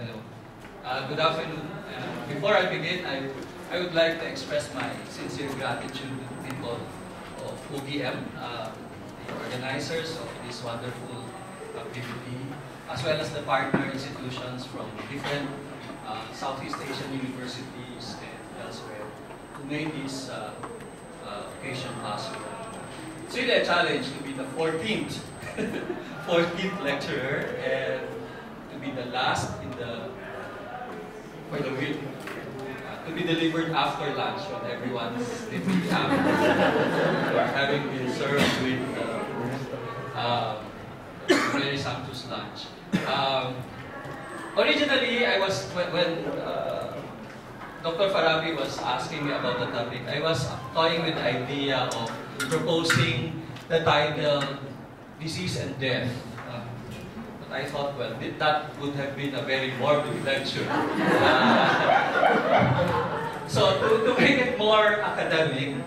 Hello. Good afternoon. Before I begin, I would like to express my sincere gratitude to the people of OGM, the organizers of this wonderful activity, as well as the partner institutions from different Southeast Asian universities and elsewhere who made this occasion possible. It's really a challenge to be the 14th, 14th lecturer and to be the last in for the week. To be delivered after lunch when everyone's sleeping having been served with very sumptuous lunch. Originally, I was, when Dr. Farabi was asking me about the topic, I was toying with the idea of proposing the title Disease and Death. But I thought, well, that would have been a very morbid lecture. So to make it more academic,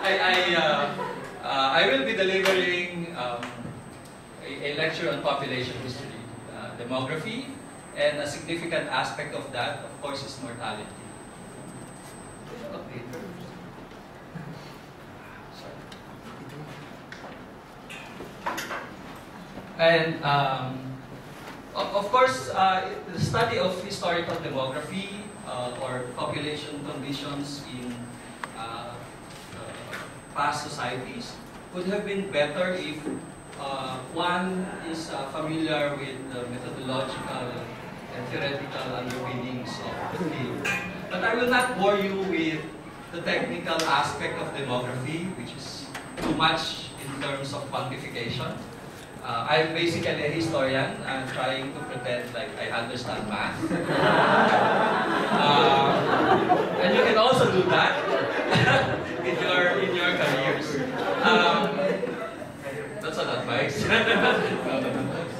I will be delivering a lecture on population history, demography, and a significant aspect of that, of course, is mortality. Okay. And of course, the study of historical demography or population conditions in past societies would have been better if one is familiar with the methodological and theoretical underpinnings of the field. But I will not bore you with the technical aspect of demography, which is too much in terms of quantification. I'm basically a historian. I'm trying to pretend like I understand math. And you can also do that in your careers. That's an advice.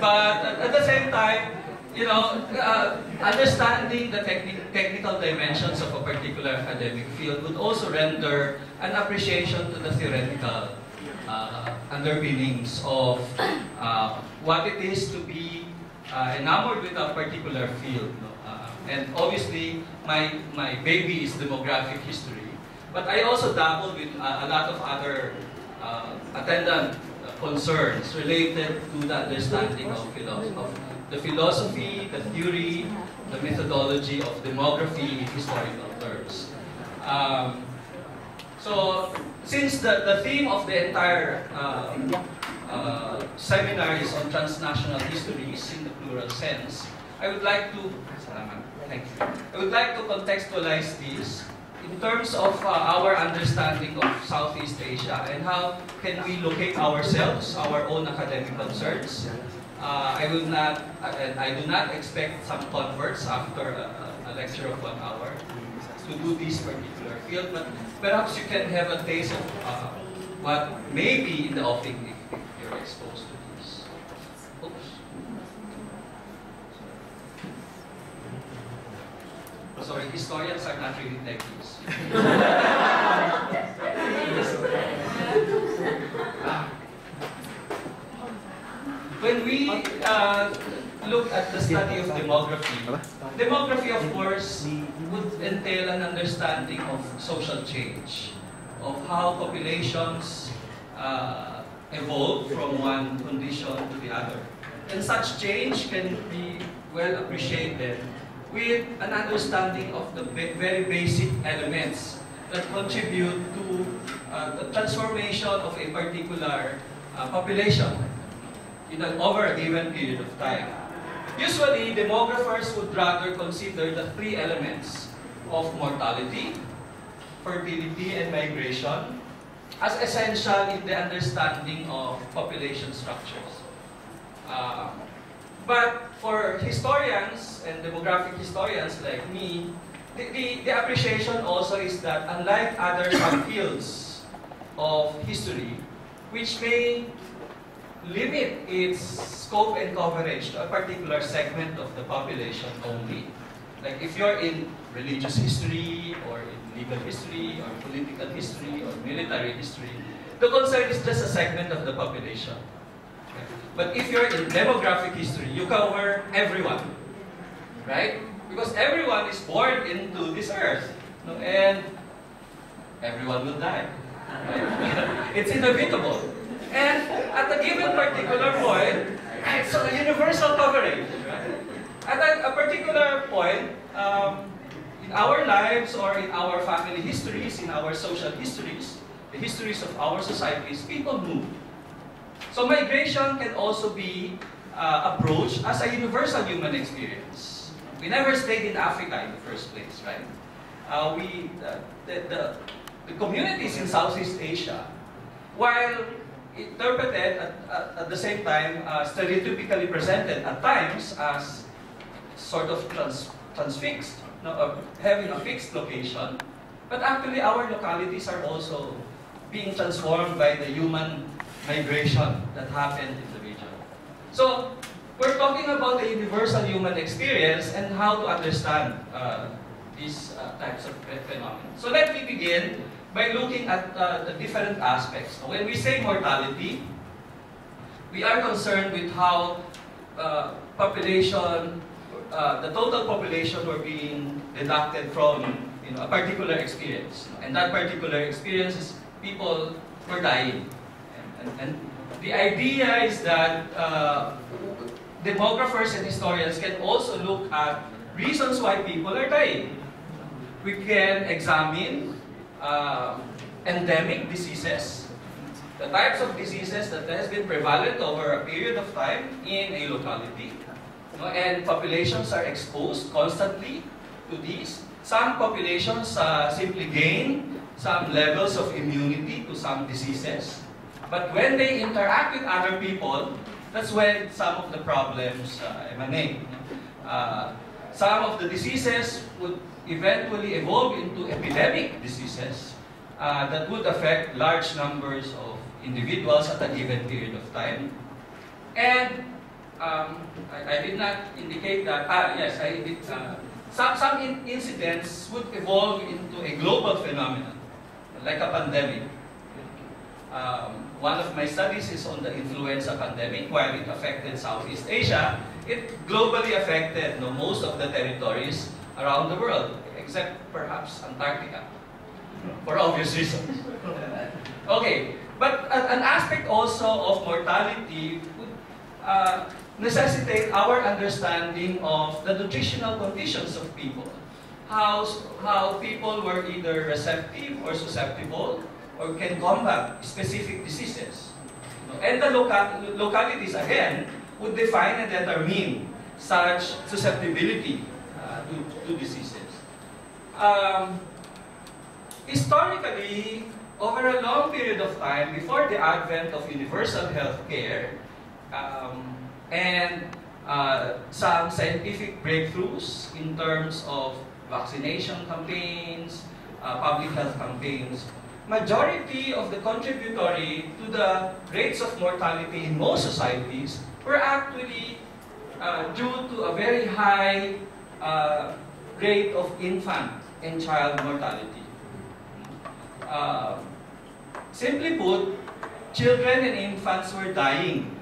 But at the same time, you know, understanding the technical dimensions of a particular academic field would also render an appreciation to the theoretical underpinnings of what it is to be enamored with a particular field. And obviously, my baby is demographic history, but I also dabbled with a lot of other attendant concerns related to the understanding of the philosophy, the theory, the methodology of demography in historical terms. So, since the theme of the entire seminar is on transnational histories in the plural sense, I would like to contextualize this in terms of our understanding of Southeast Asia and how can we locate ourselves, our own academic concerns. I do not expect some converts after a lecture of 1 hour to do this particular field, but perhaps you can have a taste of what may be in the offing if you're exposed to this. Oops. Sorry, historians are not really like this. When we look at the study of demography of course would entail an understanding of social change, of how populations evolve from one condition to the other. And such change can be well appreciated with an understanding of the very basic elements that contribute to the transformation of a particular population over a given period of time. Usually, demographers would rather consider the 3 elements of mortality, fertility, and migration as essential in the understanding of population structures. But for historians and demographic historians like me, the appreciation also is that unlike other subfields of history, which may limit its scope and coverage to a particular segment of the population only. Like if you're in religious history, or in legal history, or political history, or military history, the concern is just a segment of the population. But if you're in demographic history, you cover everyone, right? Because everyone is born into this earth, and everyone will die. Right? It's inevitable. And at a given particular point, it's a universal coverage. Right? At a particular point, in our lives or in our family histories, in our social histories, the histories of our societies, people move. So migration can also be approached as a universal human experience. We never stayed in Africa in the first place, right? The communities in Southeast Asia, while interpreted at the same time, stereotypically presented at times as sort of transfixed, having a fixed location, but actually our localities are also being transformed by the human migration that happened in the region. So we're talking about the universal human experience and how to understand these types of phenomena. So let me begin by looking at the different aspects. When we say mortality, we are concerned with how population, the total population were being deducted from a particular experience. And that particular experience is people were dying. And the idea is that demographers and historians can also look at reasons why people are dying. We can examine endemic diseases, the types of diseases that has been prevalent over a period of time in a locality. And populations are exposed constantly to these. Some populations simply gain some levels of immunity to some diseases. But when they interact with other people, that's when some of the problems emanate. Some of the diseases would eventually evolve into epidemic diseases that would affect large numbers of individuals at a given period of time. And I did not indicate that. Yes, I did. Some incidents would evolve into a global phenomenon, like a pandemic. One of my studies is on the influenza pandemic. While it affected Southeast Asia, it globally affected most of the territories around the world, except perhaps Antarctica, for obvious reasons. Okay, but an aspect also of mortality would necessitate our understanding of the nutritional conditions of people. How people were either receptive or susceptible or can combat specific diseases. And the localities, again, would define and determine such susceptibility to diseases. Historically, over a long period of time, before the advent of universal health care, and some scientific breakthroughs in terms of vaccination campaigns, public health campaigns, majority of the contributory to the rates of mortality in most societies were actually due to a very high rate of infant and child mortality. Simply put, children and infants were dying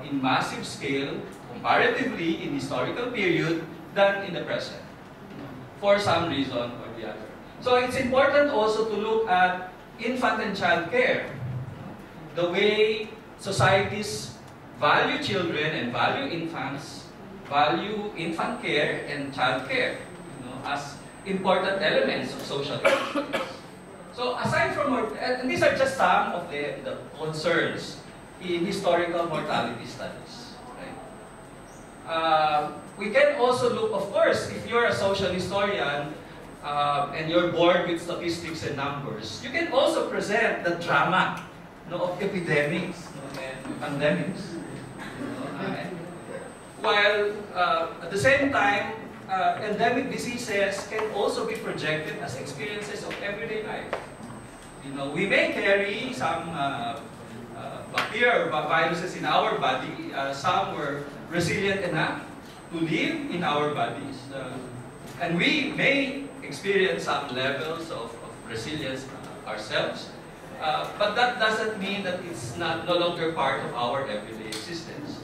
in massive scale, comparatively in historical period, than in the present, for some reason or the other. So it's important also to look at infant and child care, the way societies value children and value infants, value infant care and child care, as important elements of social conditions. So aside from, and these are just some of the concerns in historical mortality studies. Right? We can also look, of course, if you're a social historian and you're bored with statistics and numbers, you can also present the drama of epidemics and pandemics. While at the same time, endemic diseases can also be projected as experiences of everyday life. We may carry some bacteria or viruses in our body. Some were resilient enough to live in our bodies. And we may experience some levels of resilience ourselves. But that doesn't mean that it's no longer part of our everyday existence.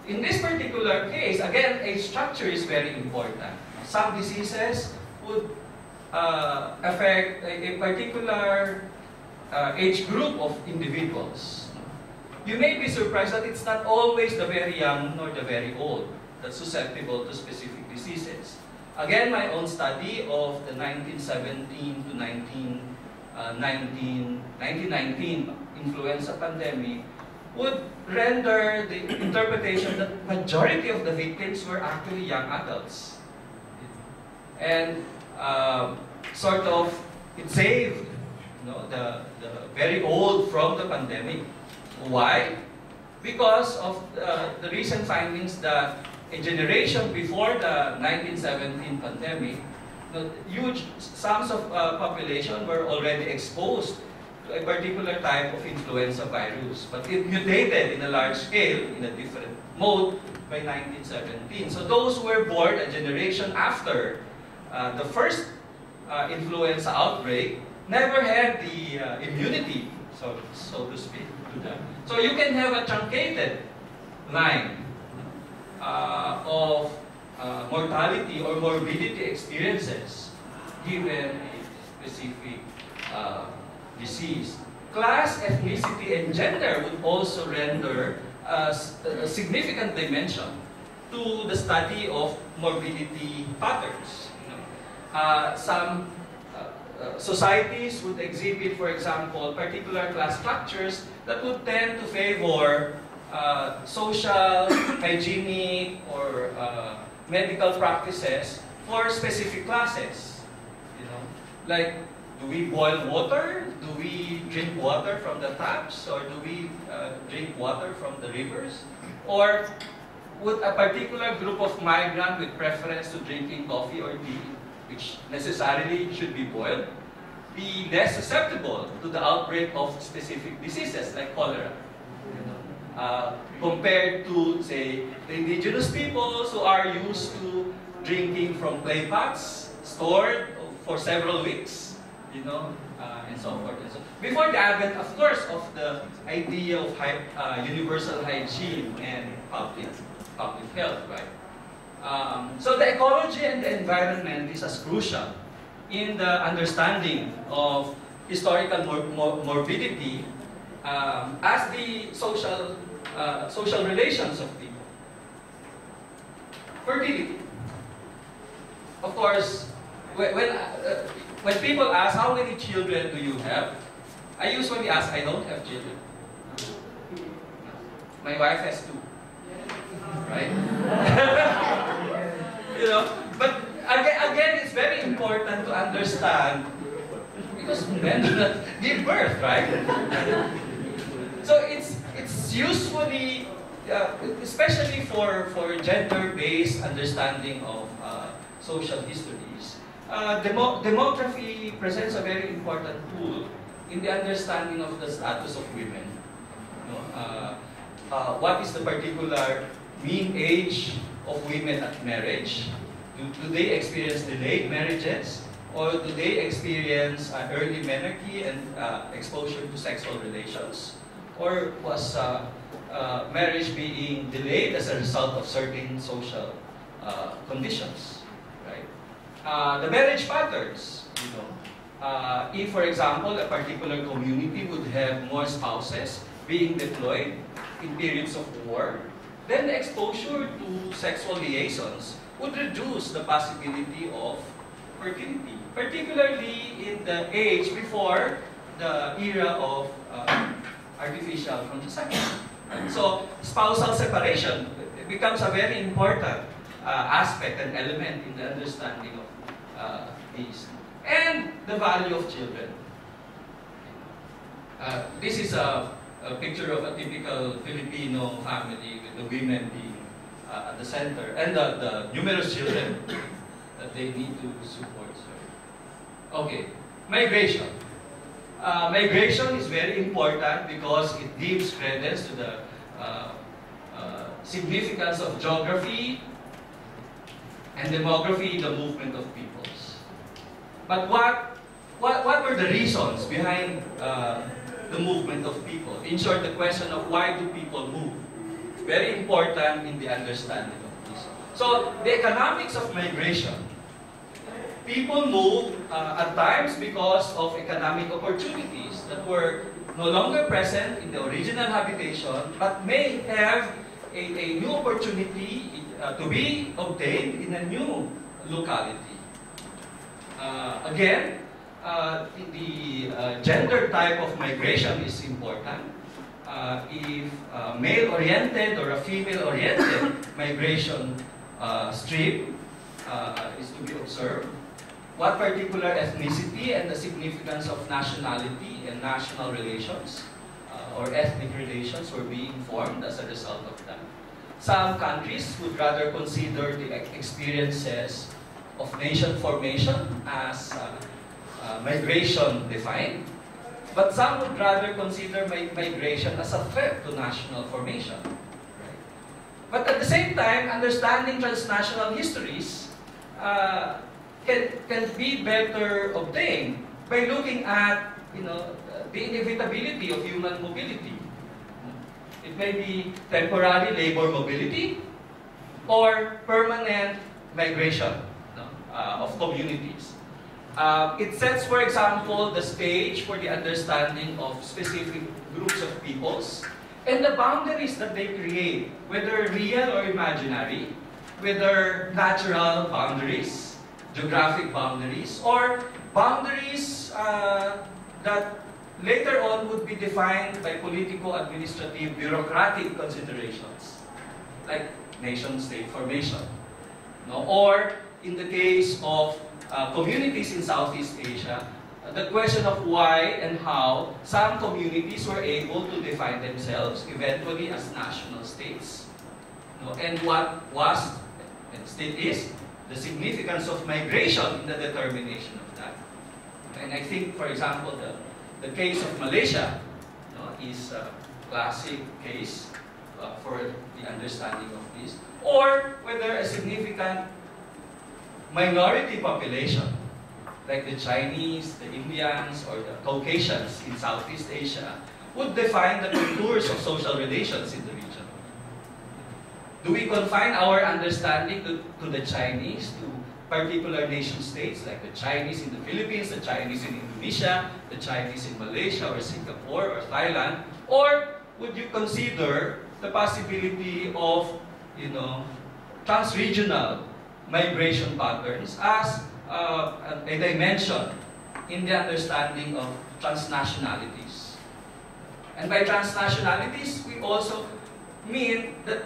In this particular case, again, age structure is very important. Some diseases would affect a particular age group of individuals. You may be surprised that it's not always the very young nor the very old that's susceptible to specific diseases. Again, my own study of the 1917 to 1919 influenza pandemic would render the interpretation that majority of the victims were actually young adults. And sort of, it saved the very old from the pandemic. Why? Because of the recent findings that a generation before the 1917 pandemic, huge sums of population were already exposed to a particular type of influenza virus, but it mutated in a large scale, in a different mode, by 1917. So those who were born a generation after the first influenza outbreak never had the immunity, so to speak, to them. So you can have a truncated line of mortality or morbidity experiences given a specific disease. Class, ethnicity, and gender would also render a significant dimension to the study of morbidity patterns. Some societies would exhibit, for example, particular class structures that would tend to favor social, hygienic, or medical practices for specific classes. Like, do we boil water? Do we drink water from the taps? Or do we drink water from the rivers? Or would a particular group of migrants with preference to drinking coffee or tea, which necessarily should be boiled, be less susceptible to the outbreak of specific diseases like cholera? Compared to, say, the indigenous peoples who are used to drinking from clay pots stored for several weeks, and so forth. And so, before the advent, of course, of the idea of universal hygiene and public health, right? So the ecology and the environment is as crucial in the understanding of historical morbidity as the social relations of people. Fertility. Of course, when people ask, how many children do you have? I usually ask, I don't have children. My wife has 2. Right? But again, it's very important to understand, because men do not give birth, right? So it's usually, especially for gender-based understanding of social histories, demography presents a very important tool in the understanding of the status of women. What is the particular mean age of women at marriage? Do they experience delayed marriages? Or do they experience early menarche and exposure to sexual relations? Or was marriage being delayed as a result of certain social conditions? Right? The marriage patterns, if, for example, a particular community would have more spouses being deployed in periods of war, then the exposure to sexual liaisons would reduce the possibility of fertility, particularly in the age before the era of artificial contraception. So spousal separation becomes a very important aspect and element in the understanding of these. And the value of children. This is a picture of a typical Filipino family with the women being at the center and the numerous children that they need to support. Okay, migration. Migration is very important because it gives credence to the significance of geography and demography in the movement of peoples. But what what were the reasons behind the movement of people? In short, the question of why do people move? Very important in the understanding of this. So, the economics of migration. People move at times because of economic opportunities that were no longer present in the original habitation, but may have a new opportunity to be obtained in a new locality. Again, the gender type of migration is important. If a male-oriented or a female-oriented migration stream is to be observed, what particular ethnicity and the significance of nationality and national relations or ethnic relations were being formed as a result of that. Some countries would rather consider the experiences of nation formation as migration defined, but some would rather consider migration as a threat to national formation. Right? But at the same time, understanding transnational histories can be better obtained by looking at the inevitability of human mobility. It may be temporary labor mobility or permanent migration of communities. It sets, for example, the stage for the understanding of specific groups of peoples and the boundaries that they create, whether real or imaginary, whether natural boundaries, geographic boundaries, or boundaries that later on would be defined by politico-administrative bureaucratic considerations, like nation-state formation. Or in the case of communities in Southeast Asia, the question of why and how some communities were able to define themselves eventually as national states. And what was and still is the significance of migration in the determination of that. And I think, for example, the case of Malaysia is a classic case for the understanding of this. Or whether a significant minority population, like the Chinese, the Indians, or the Caucasians in Southeast Asia, would define the contours of social relations in the region. Do we confine our understanding to the Chinese, to particular nation states, like the Chinese in the Philippines, the Chinese in Indonesia, the Chinese in Malaysia, or Singapore, or Thailand? Or would you consider the possibility of, trans-regional migration patterns as a dimension in the understanding of transnationalities? And by transnationalities, we also mean that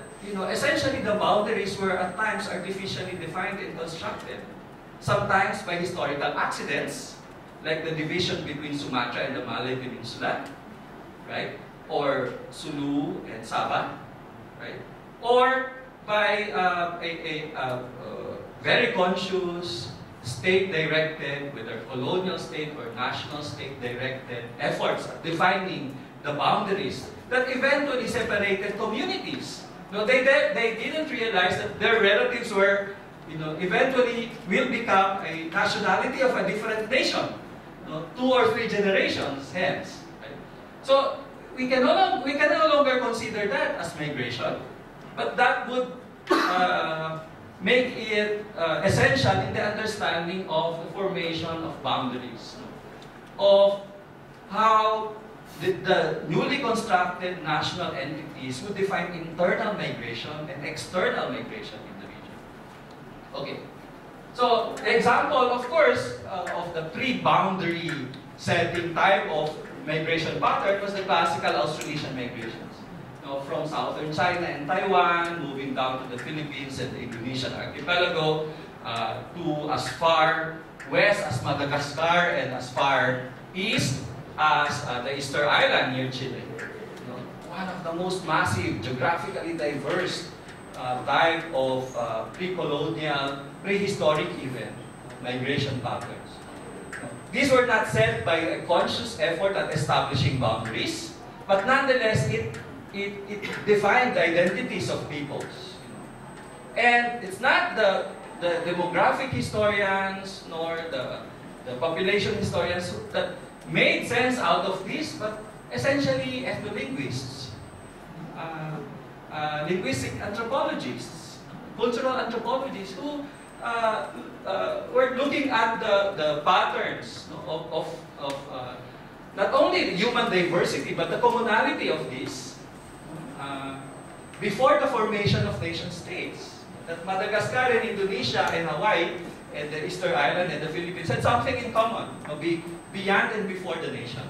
essentially the boundaries were at times artificially defined and constructed. Sometimes by historical accidents, like the division between Sumatra and the Malay Peninsula, right? Or Sulu and Sabah, right? Or by a very conscious, state-directed, whether colonial state or national state-directed efforts at defining the boundaries that eventually separated communities. They didn't realize that their relatives were, eventually will become a nationality of a different nation, 2 or 3 generations hence. Right? So we can no longer consider that as migration, but that would make it essential in the understanding of the formation of boundaries, of how the newly constructed national entities would define internal migration and external migration in the region. Okay, so the example, of course, of the pre-boundary setting type of migration pattern was the classical Austronesian migrations. From southern China and Taiwan, moving down to the Philippines and the Indonesian archipelago, to as far west as Madagascar and as far east as the Easter Island near Chile. One of the most massive, geographically diverse type of pre-colonial, prehistoric even migration patterns. These were not set by a conscious effort at establishing boundaries, but nonetheless it defined the identities of peoples. And it's not the demographic historians nor the the population historians that made sense out of this, but essentially ethnolinguists, linguistic anthropologists, cultural anthropologists who were looking at the patterns of not only human diversity, but the commonality of this before the formation of nation states. That Madagascar and Indonesia and Hawaii and the Easter Island and the Philippines had something in common, beyond and before the nation.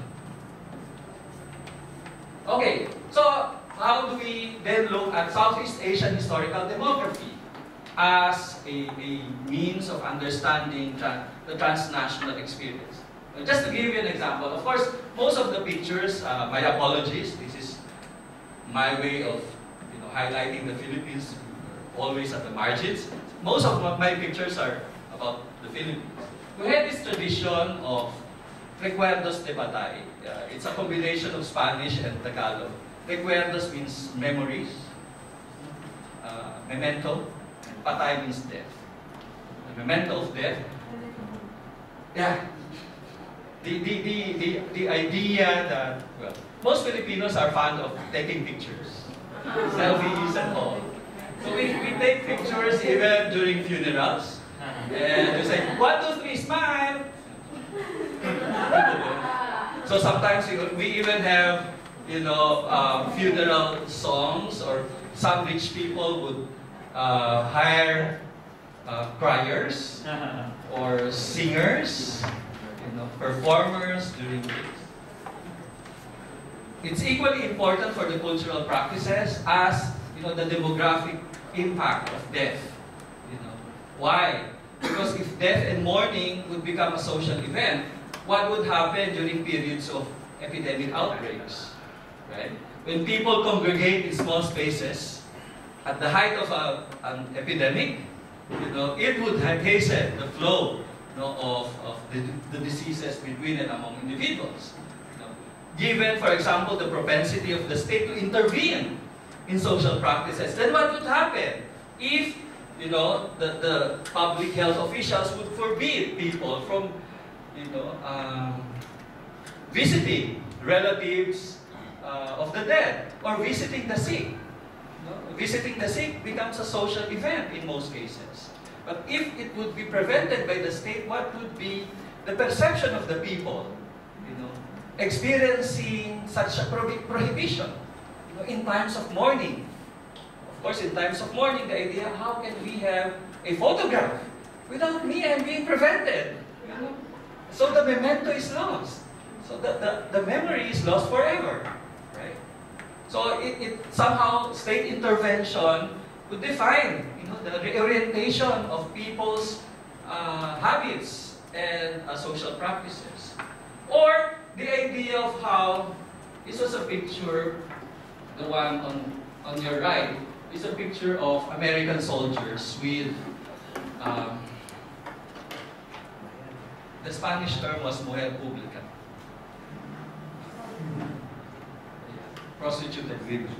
Okay, so how do we then look at Southeast Asian historical demography as a means of understanding the transnational experience? Just to give you an example, of course, most of the pictures, my apologies, this is my way of highlighting the Philippines, always at the margins. Most of my pictures are about the Philippines. We had this tradition of recuerdos de batay. It's a combination of Spanish and Tagalog. Recuerdos means memories, memento, and patay means death. The memento of death. Yeah. The idea that, well, most Filipinos are fond of taking pictures, selfies and all. So we take pictures even during funerals, and we say, 1, 2, 3, smile! So sometimes we even have, funeral songs, or some rich people would hire criers or singers, performers during this. It's equally important for the cultural practices as the demographic impact of death. Why? Because if death and mourning would become a social event, what would happen during periods of epidemic outbreaks? Right? When people congregate in small spaces at the height of an epidemic, it would hasten the flow of the diseases between and among individuals. Given, for example, the propensity of the state to intervene in social practices, then what would happen if the public health officials would forbid people from visiting relatives of the dead or visiting the sick? Visiting the sick becomes a social event in most cases. But if it would be prevented by the state, what would be the perception of the people, experiencing such a prohibition, in times of mourning? Of course, in times of mourning, the idea, how can we have a photograph without me and being prevented? So the memento is lost. So the memory is lost forever, right? So it somehow, state intervention would define the reorientation of people's habits and social practices. Or the idea of how, this was a picture, the one on your right, is a picture of American soldiers with, the Spanish term was mujer pública. Prostituted women.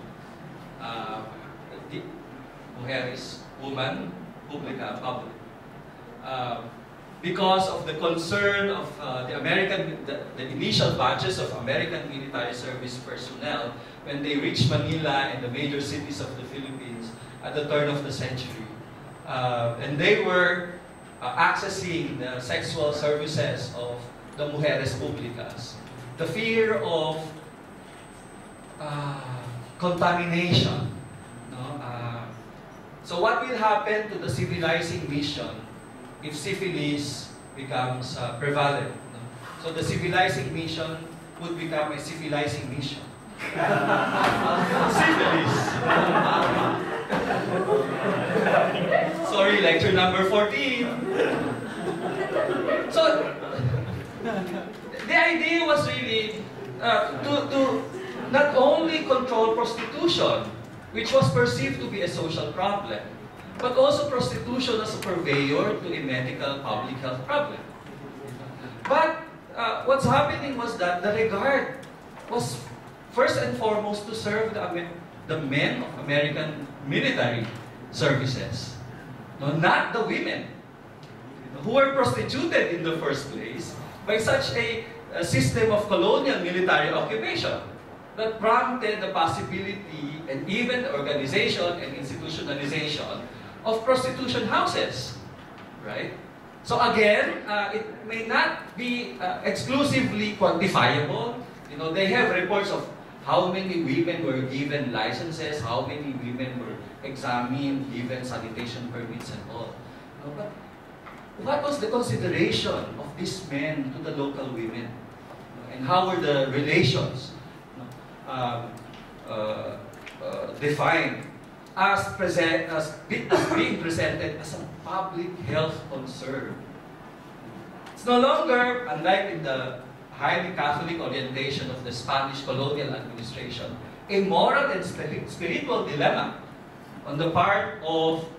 Mujer is woman, publica, public. Because of the concern of the initial batches of American military service personnel when they reached Manila and the major cities of the Philippines at the turn of the century. And they were accessing the sexual services of the mujeres públicas. The fear of contamination. So what will happen to the civilizing mission if syphilis becomes prevalent? So the civilizing mission would become a civilizing mission. Syphilis. Sorry, lecture number 14. So the idea was really to not only control prostitution, which was perceived to be a social problem, but also prostitution as a purveyor to a medical public health problem. But what's happening was that the regard was first and foremost to serve the men of American military services, no, not the women. who were prostituted in the first place by such a system of colonial military occupation that prompted the possibility and even the organization and institutionalization of prostitution houses, right? So again, it may not be exclusively quantifiable. You know, they have reports of how many women were given licenses, how many women were examined, given sanitation permits and all. You know, but what was the consideration of these men to the local women? And how were the relations defined as being presented as a public health concern? It's no longer, unlike in the highly Catholic orientation of the Spanish colonial administration, a moral and spiritual dilemma on the part of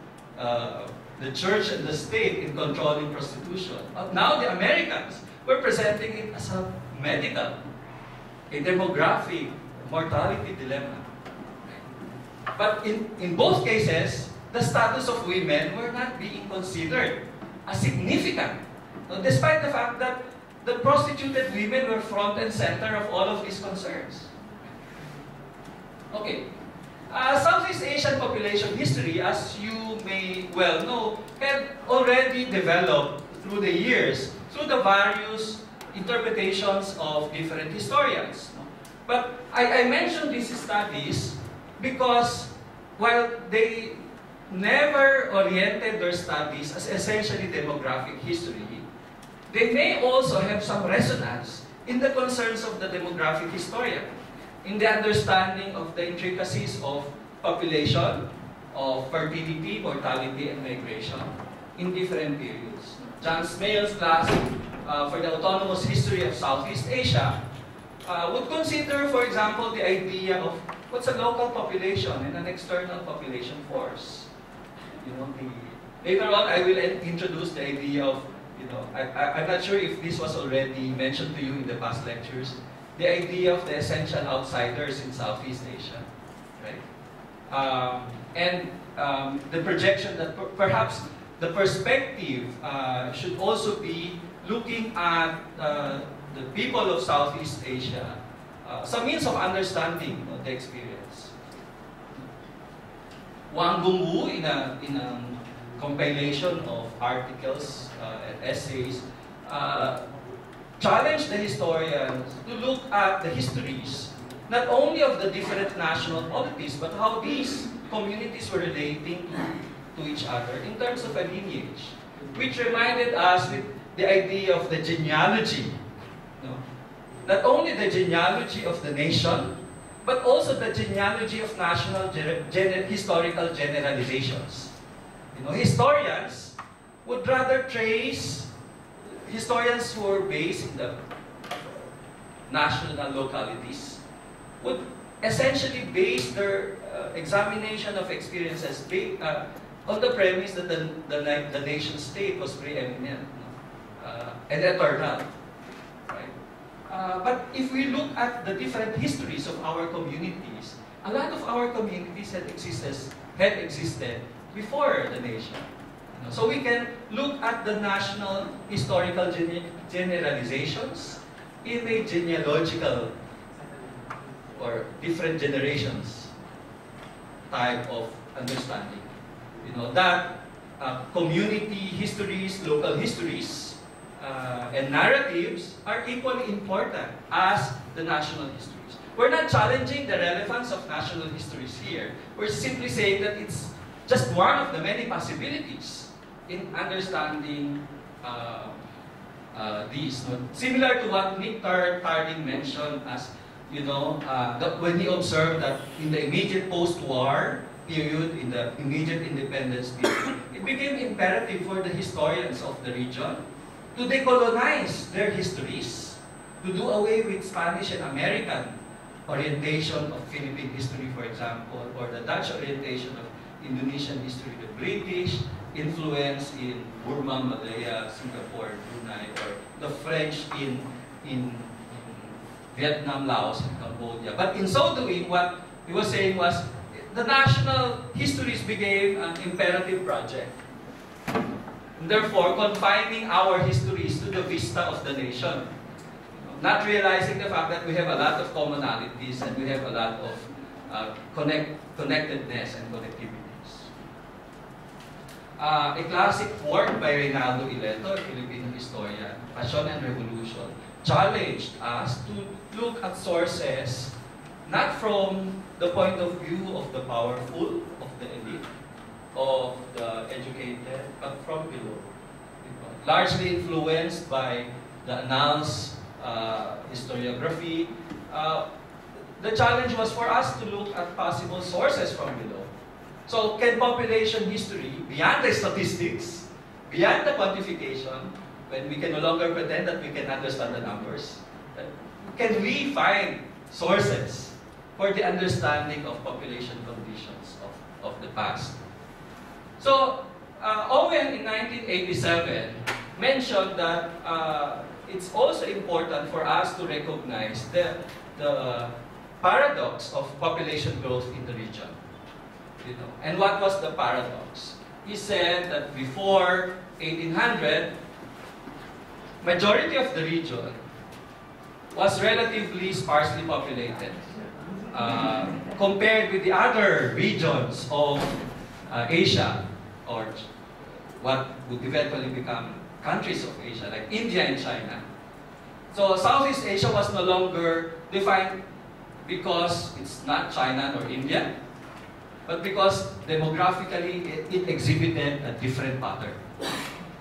the church and the state in controlling prostitution. Now the Americans were presenting it as a medical, a demographic, mortality dilemma. But in both cases, the status of women were not being considered as significant, despite the fact that the prostituted women were front and center of all of these concerns. Okay. Southeast Asian population history, as you may well know, had already developed through the years, through the various interpretations of different historians. But I mention these studies because while they never oriented their studies as essentially demographic history, they may also have some resonance in the concerns of the demographic historian, in the understanding of the intricacies of population, of fertility, mortality, and migration in different periods. John Smale's class for the autonomous history of Southeast Asia would consider, for example, the idea of what's a local population and an external population force. You know, later on I will introduce the idea of, you know, I'm not sure if this was already mentioned to you in the past lectures, the idea of the essential outsiders in Southeast Asia, right? The projection that perhaps the perspective should also be looking at the people of Southeast Asia, some means of understanding the experience. Wang in a compilation of articles and essays challenged the historians to look at the histories not only of the different national polities, but how these communities were relating to each other in terms of a lineage, which reminded us with the idea of the genealogy. Not only the genealogy of the nation, but also the genealogy of national historical generalizations. You know, historians would rather trace, historians who are based in the national localities would essentially base their examination of experiences on the premise that the nation state was preeminent and eternal. Right? But if we look at the different histories of our communities, a lot of our communities had existed before the nation. You know, so we can look at the national historical generalizations in a genealogical or different generations type of understanding. You know, that community histories, local histories, and narratives are equally important as the national histories. We're not challenging the relevance of national histories here. We're simply saying that it's just one of the many possibilities in understanding these. Similar to what Nick Tarding mentioned as, you know, when he observed that in the immediate post-war period, in the immediate independence period, it became imperative for the historians of the region to decolonize their histories, to do away with Spanish and American orientation of Philippine history, for example, or the Dutch orientation of Indonesian history, the British influence in Burma, Malaya, Singapore, Brunei, or the French in Vietnam, Laos, and Cambodia. But in so doing, what he was saying was the national histories became an imperative project. And therefore, confining our histories to the vista of the nation. Not realizing the fact that we have a lot of commonalities and we have a lot of connectedness and connectivities. A classic work by Reynaldo Ileto, a Filipino historian, Passion and Revolution, challenged us to look at sources not from the point of view of the powerful, of the elite, of the educated, but from below. Largely influenced by the annals, historiography. The challenge was for us to look at possible sources from below. So can population history, beyond the statistics, beyond the quantification, when we can no longer pretend that we can understand the numbers, can we find sources for the understanding of population conditions of the past? So Owen in 1987 mentioned that it's also important for us to recognize the paradox of population growth in the region. And what was the paradox? He said that before 1800, majority of the region was relatively sparsely populated compared with the other regions of Asia, or what would eventually become countries of Asia, like India and China. So Southeast Asia was no longer defined because it's not China nor India, but because demographically it exhibited a different pattern.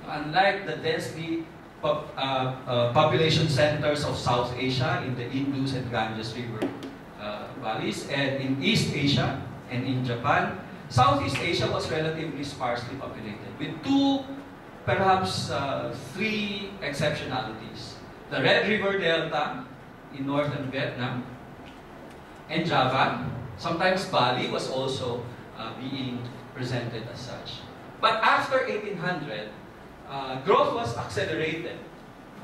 Unlike the densely population centers of South Asia in the Indus and Ganges River valleys, and in East Asia and in Japan, Southeast Asia was relatively sparsely populated, with perhaps three exceptionalities. The Red River Delta in northern Vietnam and Java. Sometimes Bali was also being presented as such. But after 1800, growth was accelerated.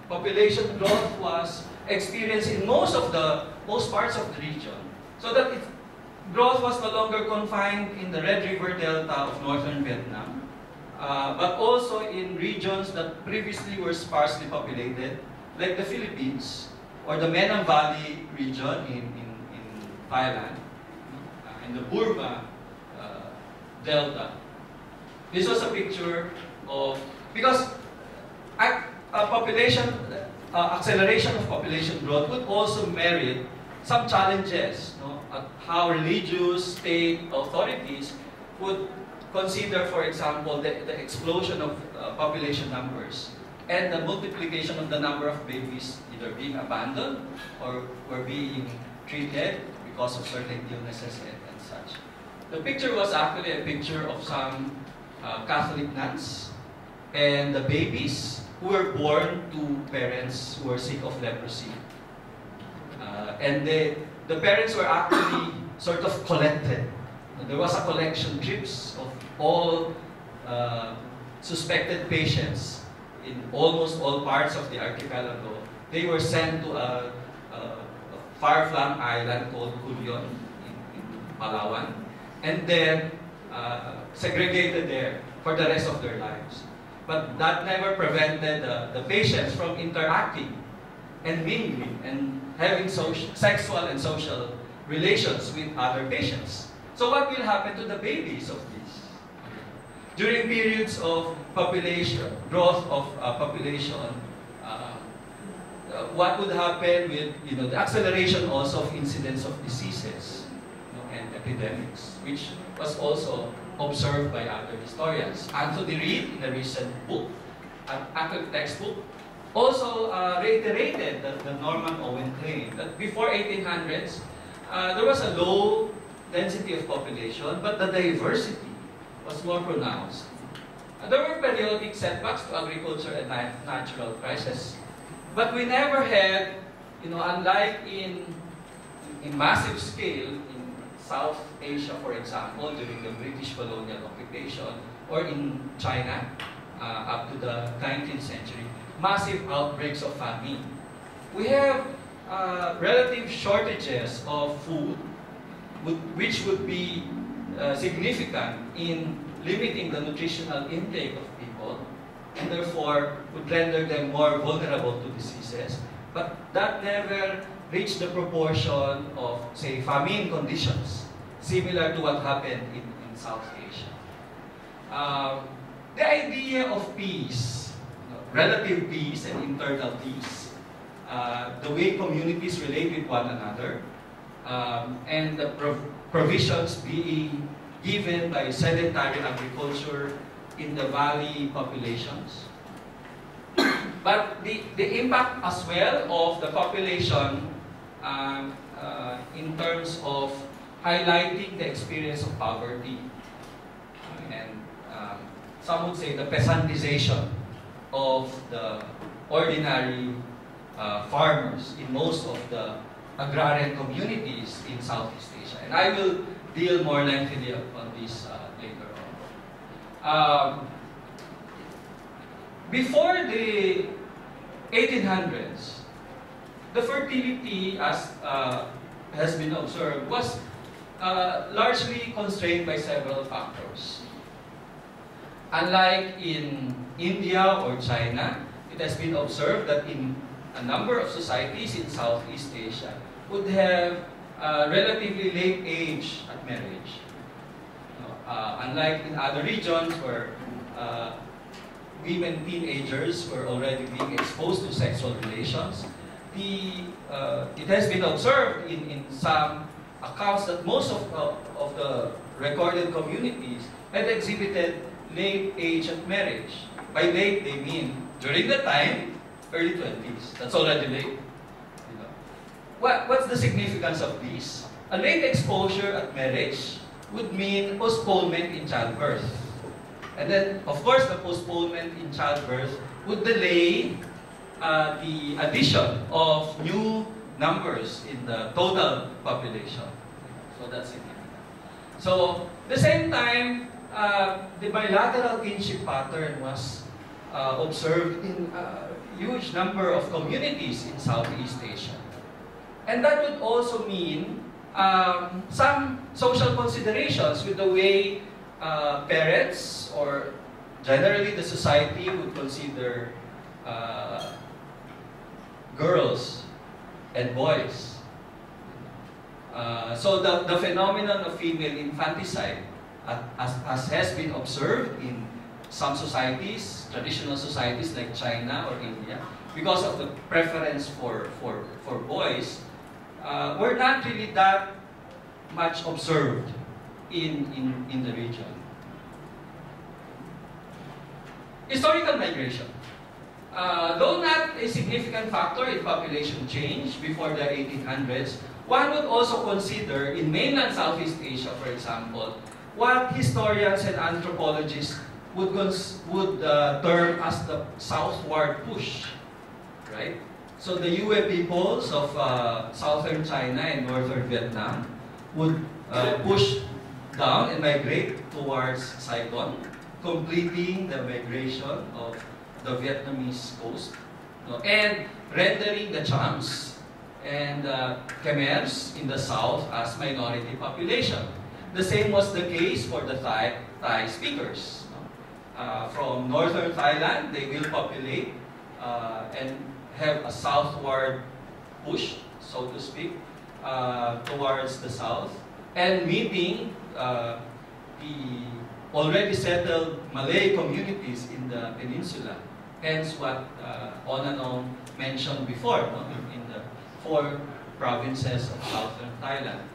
Population growth was experienced in most parts of the region. So that growth was no longer confined in the Red River Delta of northern Vietnam, but also in regions that previously were sparsely populated, like the Philippines, or the Menam Valley region in Thailand, and the Burma Delta. This was a picture of, because acceleration of population growth would also merit some challenges, how religious state authorities would consider, for example, the explosion of population numbers and the multiplication of the number of babies either being abandoned or were being treated because of certain illnesses and such. The picture was actually a picture of some Catholic nuns and the babies who were born to parents who were sick of leprosy. And the parents were actually sort of collected. There was a collection trips of all suspected patients in almost all parts of the archipelago. They were sent to a far-flung island called Culion in Palawan, and then segregated there for the rest of their lives. But that never prevented the patients from interacting and mingling and having sexual and social relations with other patients. So what will happen to the babies of these? During periods of population, growth of population, what would happen with the acceleration also of incidence of diseases and epidemics, which was also observed by other historians. Anthony Reid, in a recent book, an active textbook, also reiterated the Norman Owen claim that before 1800s, there was a low density of population, but the diversity was more pronounced. There were periodic setbacks to agriculture and natural crises, but we never had, unlike in massive scale in South Asia, for example, during the British colonial occupation, or in China up to the 19th century, massive outbreaks of famine. We have relative shortages of food, which would be significant in limiting the nutritional intake of people, and therefore would render them more vulnerable to diseases. But that never reached the proportion of, say, famine conditions, similar to what happened in South Asia. The idea of peace, relative peace and internal peace, the way communities relate with one another, and the provisions being given by sedentary agriculture in the valley populations. But the impact as well of the population in terms of highlighting the experience of poverty. And some would say the peasantization of the ordinary farmers in most of the agrarian communities in Southeast Asia. And I will deal more lengthily on this later on. Before the 1800s, the fertility, as has been observed, was largely constrained by several factors. Unlike in India or China, it has been observed that in a number of societies in Southeast Asia would have relatively late age at marriage. Unlike in other regions where women teenagers were already being exposed to sexual relations, it has been observed in some accounts that most of the recorded communities had exhibited late age at marriage. By late, they mean during the time, early 20s. That's already late. What's the significance of this? A late exposure at marriage would mean postponement in childbirth. And then, of course, the postponement in childbirth would delay the addition of new numbers in the total population. So that's significant. So, at the same time, the bilateral kinship pattern was observed in a huge number of communities in Southeast Asia. And that would also mean some social considerations with the way parents or generally the society would consider girls and boys. So the phenomenon of female infanticide, as has been observed in some societies, traditional societies like China or India, because of the preference for boys, were not really that much observed in the region. Historical migration. Though not a significant factor in population change before the 1800s, one would also consider in mainland Southeast Asia, for example, what historians and anthropologists would term as the southward push, right? So the Yue peoples of southern China and northern Vietnam would push down and migrate towards Saigon, completing the migration of the Vietnamese coast, and rendering the Chams and Khmers in the south as minority population. The same was the case for the Thai speakers. From northern Thailand, they will populate and have a southward push, so to speak, towards the south, and meeting the already settled Malay communities in the peninsula. Hence what On and On mentioned before, in the 4 provinces of southern Thailand.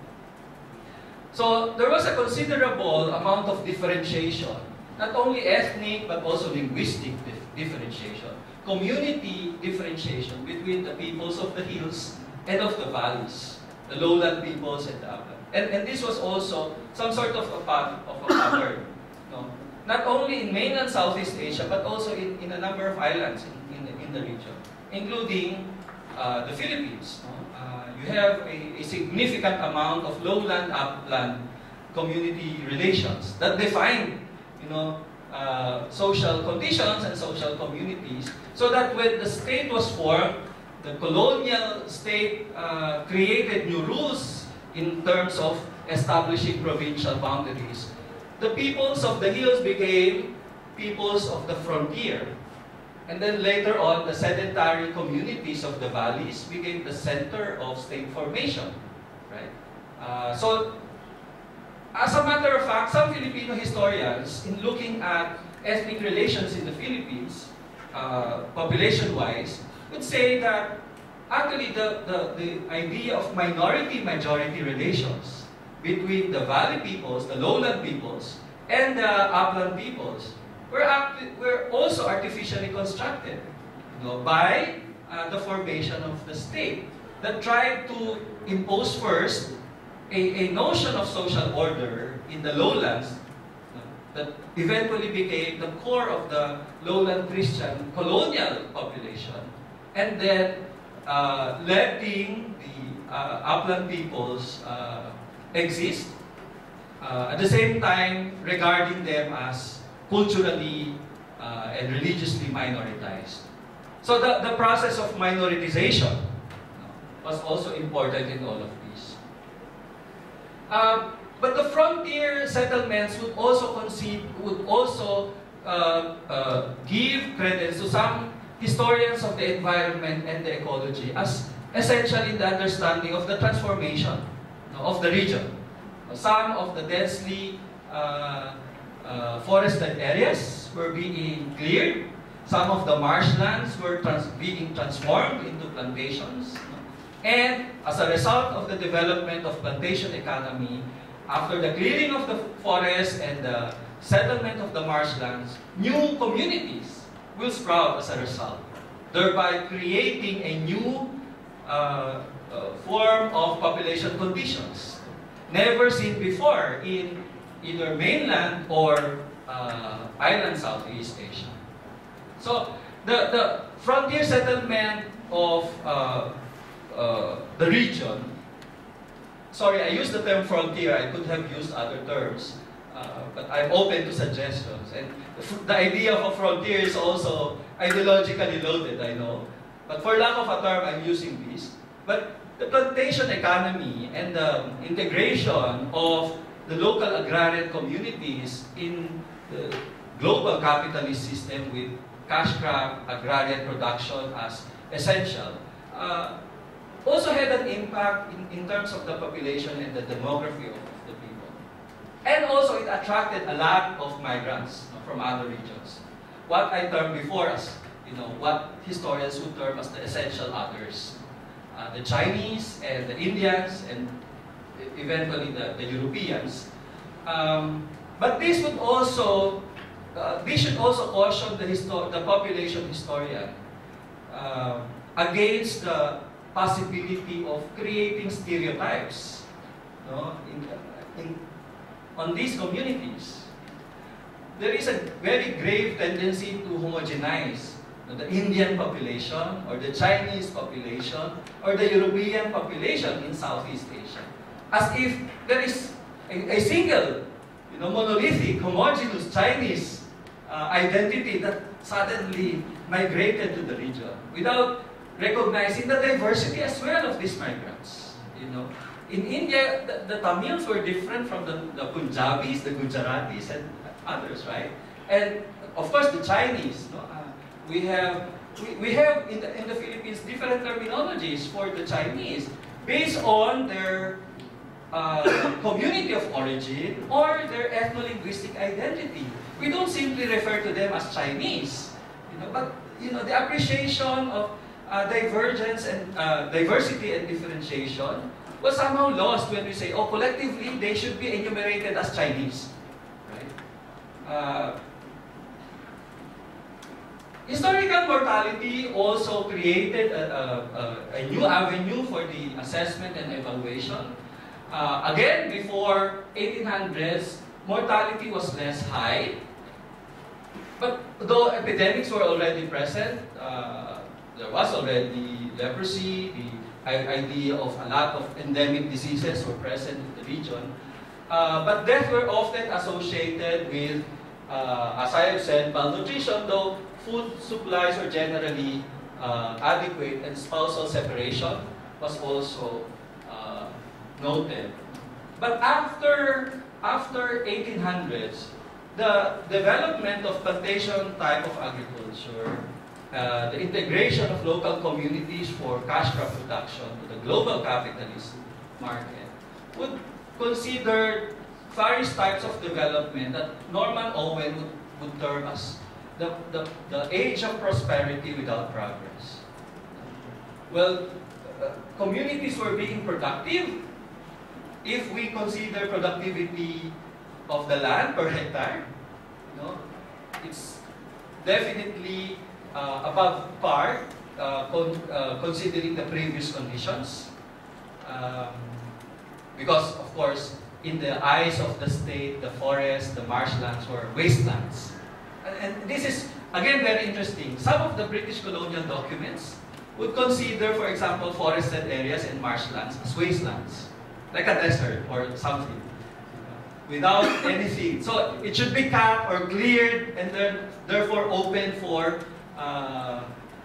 So there was a considerable amount of differentiation, not only ethnic but also linguistic differentiation, community differentiation between the peoples of the hills and of the valleys, the lowland peoples and the upland. And this was also some sort of a pattern, not only in mainland Southeast Asia but also in a number of islands in the region, including the Philippines. You have a significant amount of lowland-upland community relations that define, social conditions and social communities, so that when the state was formed, the colonial state created new rules in terms of establishing provincial boundaries. The peoples of the hills became peoples of the frontier, And then later on, the sedentary communities of the valleys became the center of state formation, right? So, as a matter of fact, some Filipino historians, in looking at ethnic relations in the Philippines, population-wise, would say that actually the idea of minority-majority relations between the valley peoples, the lowland peoples, and the upland peoples were also artificially constructed, by the formation of the state that tried to impose first a notion of social order in the lowlands that eventually became the core of the lowland Christian colonial population, and then letting the upland peoples exist, at the same time regarding them as culturally and religiously minoritized. So the process of minoritization was also important in all of these. But the frontier settlements would also give credence to some historians of the environment and the ecology as essential in the understanding of the transformation of the region. Some of the densely forested areas were being cleared. Some of the marshlands were being transformed into plantations. And as a result of the development of plantation economy, after the clearing of the forest and the settlement of the marshlands, new communities will sprout as a result, thereby creating a new form of population conditions never seen before in either mainland or island Southeast Asia. So the frontier settlement of the region, sorry, I used the term frontier, I could have used other terms, but I'm open to suggestions. And the idea of a frontier is also ideologically loaded, I know. But for lack of a term, I'm using this. But the plantation economy and the integration of the local agrarian communities in the global capitalist system with cash crop agrarian production as essential also had an impact in terms of the population and the demography of the people. And also it attracted a lot of migrants from other regions. What I termed before as, what historians would term as the essential others. The Chinese and the Indians and eventually the Europeans. But this should also caution the population historian against the possibility of creating stereotypes on these communities. There is a very grave tendency to homogenize the Indian population or the Chinese population or the European population in Southeast Asia, as if there is a single, monolithic, homogeneous Chinese identity that suddenly migrated to the region without recognizing the diversity as well of these migrants. In India, the Tamils were different from the Punjabis, the Gujaratis, and others, right? And of course, the Chinese. We have in the Philippines different terminologies for the Chinese based on their community of origin or their ethno-linguistic identity. We don't simply refer to them as Chinese, but the appreciation of divergence and diversity and differentiation was somehow lost when we say, oh, collectively they should be enumerated as Chinese, right? Historical mortality also created a new avenue for the assessment and evaluation. Again, before 1800s, mortality was less high. But though epidemics were already present, there was already leprosy, the idea of a lot of endemic diseases were present in the region. But deaths were often associated with, as I have said, malnutrition, though food supplies were generally adequate, and spousal separation was also noted. But after 1800s, the development of plantation type of agriculture the integration of local communities for cash crop production to the global capitalist market, would consider various types of development that Norman Owen would term as the age of prosperity without progress. Well, communities were being productive if we consider productivity of the land per hectare. It's definitely above par, considering the previous conditions. Because, of course, in the eyes of the state, the forests, the marshlands were wastelands. And this is, again, very interesting. Some of the British colonial documents would consider, for example, forested areas and marshlands as wastelands, like a desert or something, without anything. So it should be cut or cleared and then therefore open for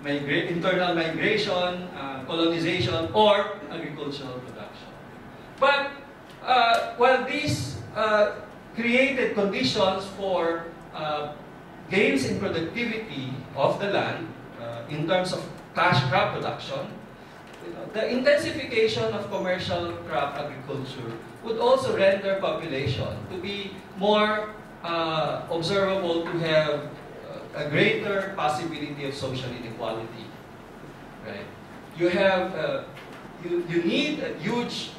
internal migration, colonization, or agricultural production. But while these created conditions for gains in productivity of the land in terms of cash crop production, the intensification of commercial crop agriculture would also render population to be more observable, to have a greater possibility of social inequality. Right? You have you need huge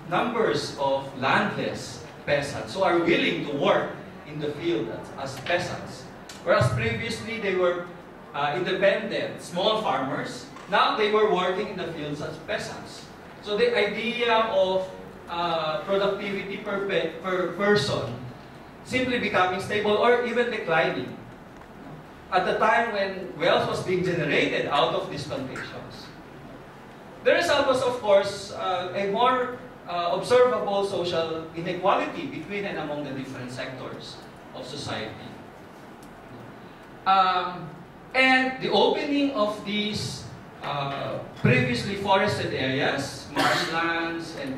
numbers of landless peasants who are willing to work in the field as peasants, whereas previously they were independent, small farmers. Now they were working in the fields as peasants. So the idea of productivity per person simply becoming stable or even declining at the time when wealth was being generated out of these plantations. The result was, of course, a more observable social inequality between and among the different sectors of society. And the opening of these previously forested areas, marshlands and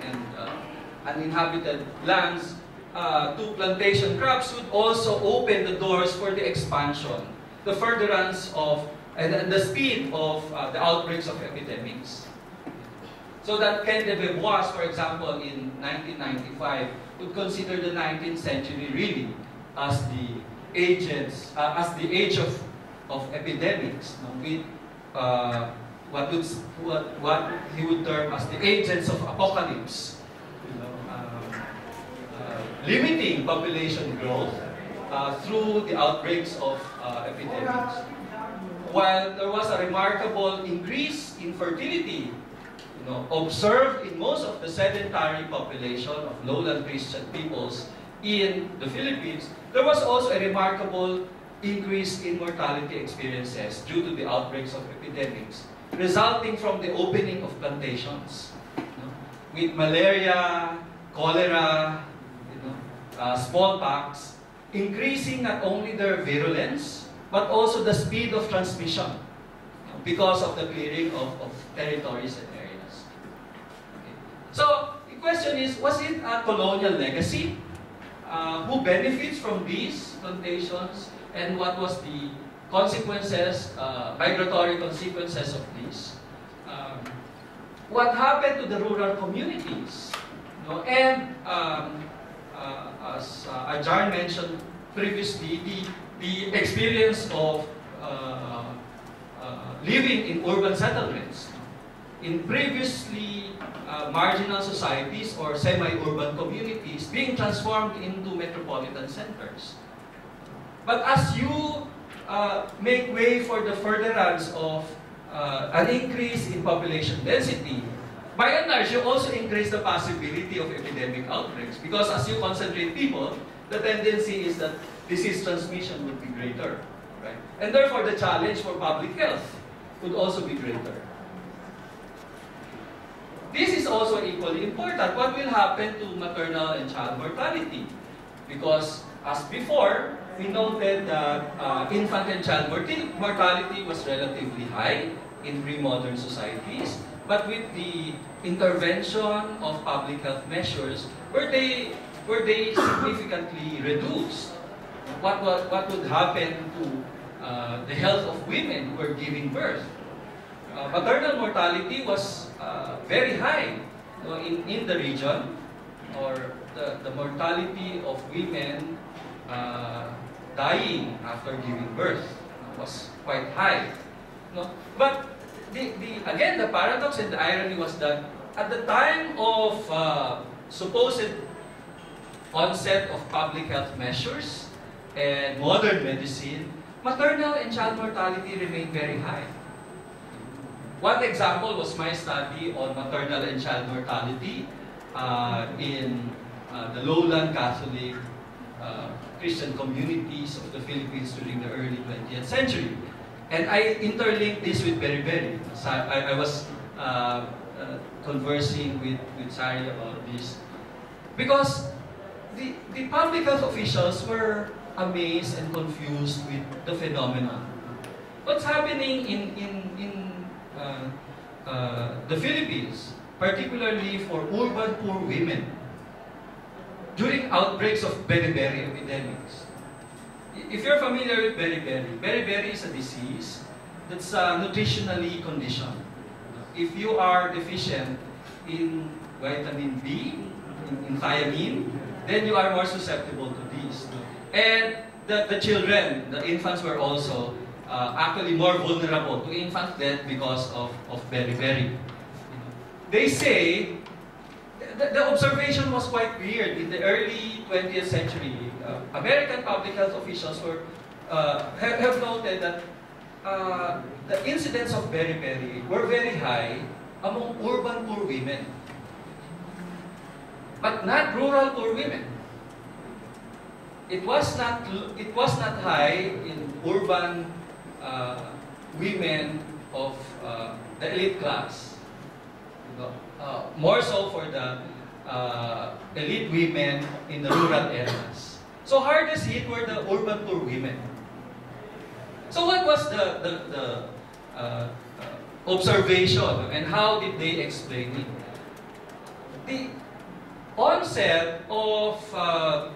uninhabited lands, to plantation crops would also open the doors for the expansion, the furtherance of, and the speed of the outbreaks of epidemics. So that Ken de Beauvois, for example, in 1995, would consider the 19th century really as the as the age of epidemics, with what he would term as the agents of apocalypse, limiting population growth through the outbreaks of epidemics. While there was a remarkable increase in fertility, observed in most of the sedentary population of lowland Christian peoples in the Philippines, there was also a remarkable increase in mortality experiences due to the outbreaks of epidemics, resulting from the opening of plantations, with malaria, cholera, smallpox, increasing not only their virulence, but also the speed of transmission because of the clearing of territories and areas. Okay. So, the question is, was it a colonial legacy? Who benefits from these plantations? And what was the consequences, migratory consequences of this? What happened to the rural communities? And as Ajar mentioned previously, the experience of living in urban settlements. In previously marginal societies or semi-urban communities being transformed into metropolitan centers. But as you make way for the furtherance of an increase in population density, by and large, you also increase the possibility of epidemic outbreaks, because as you concentrate people, the tendency is that disease transmission would be greater, right? And therefore, the challenge for public health would also be greater. This is also equally important. What will happen to maternal and child mortality? Because as before, we noted that infant and child mortality was relatively high in pre-modern societies, but with the intervention of public health measures, were they significantly reduced? What would happen to the health of women who were giving birth. Maternal mortality was very high in the region, or the mortality of women dying after giving birth was quite high. But again, the paradox and the irony was that at the time of supposed onset of public health measures and modern medicine, maternal and child mortality remained very high. One example was my study on maternal and child mortality in the lowland Catholic Christian communities of the Philippines during the early 20th century. And I interlinked this with beriberi. So I was conversing with Sari about this. Because the public health officials were amazed and confused with the phenomenon. What's happening in the Philippines, particularly for urban poor women, during outbreaks of beriberi epidemics? If you're familiar with beriberi, beriberi is a disease that's nutritionally conditioned. If you are deficient in vitamin B, in thiamine, then you are more susceptible to this. And the children, the infants, were also actually more vulnerable to infant death because of beriberi. They say the observation was quite weird. In the early 20th century, American public health officials have noted that the incidence of beriberi were very high among urban poor women, but not rural poor women. It was not high in urban women of the elite class. More so for the elite women in the rural areas. So hardest hit were the urban poor women. So what was the observation, and how did they explain it? The onset of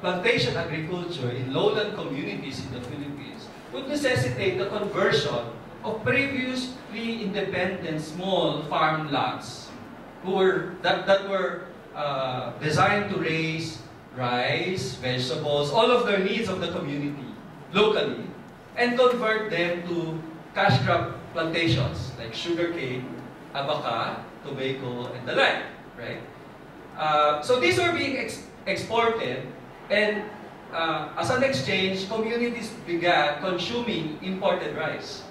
plantation agriculture in lowland communities in the Philippines would necessitate the conversion of previously independent small farm lots that were designed to raise rice, vegetables, all of the needs of the community locally, and convert them to cash crop plantations like sugarcane, abaca, tobacco, and the like, right? So these were being exported, and as an exchange, communities began consuming imported rice.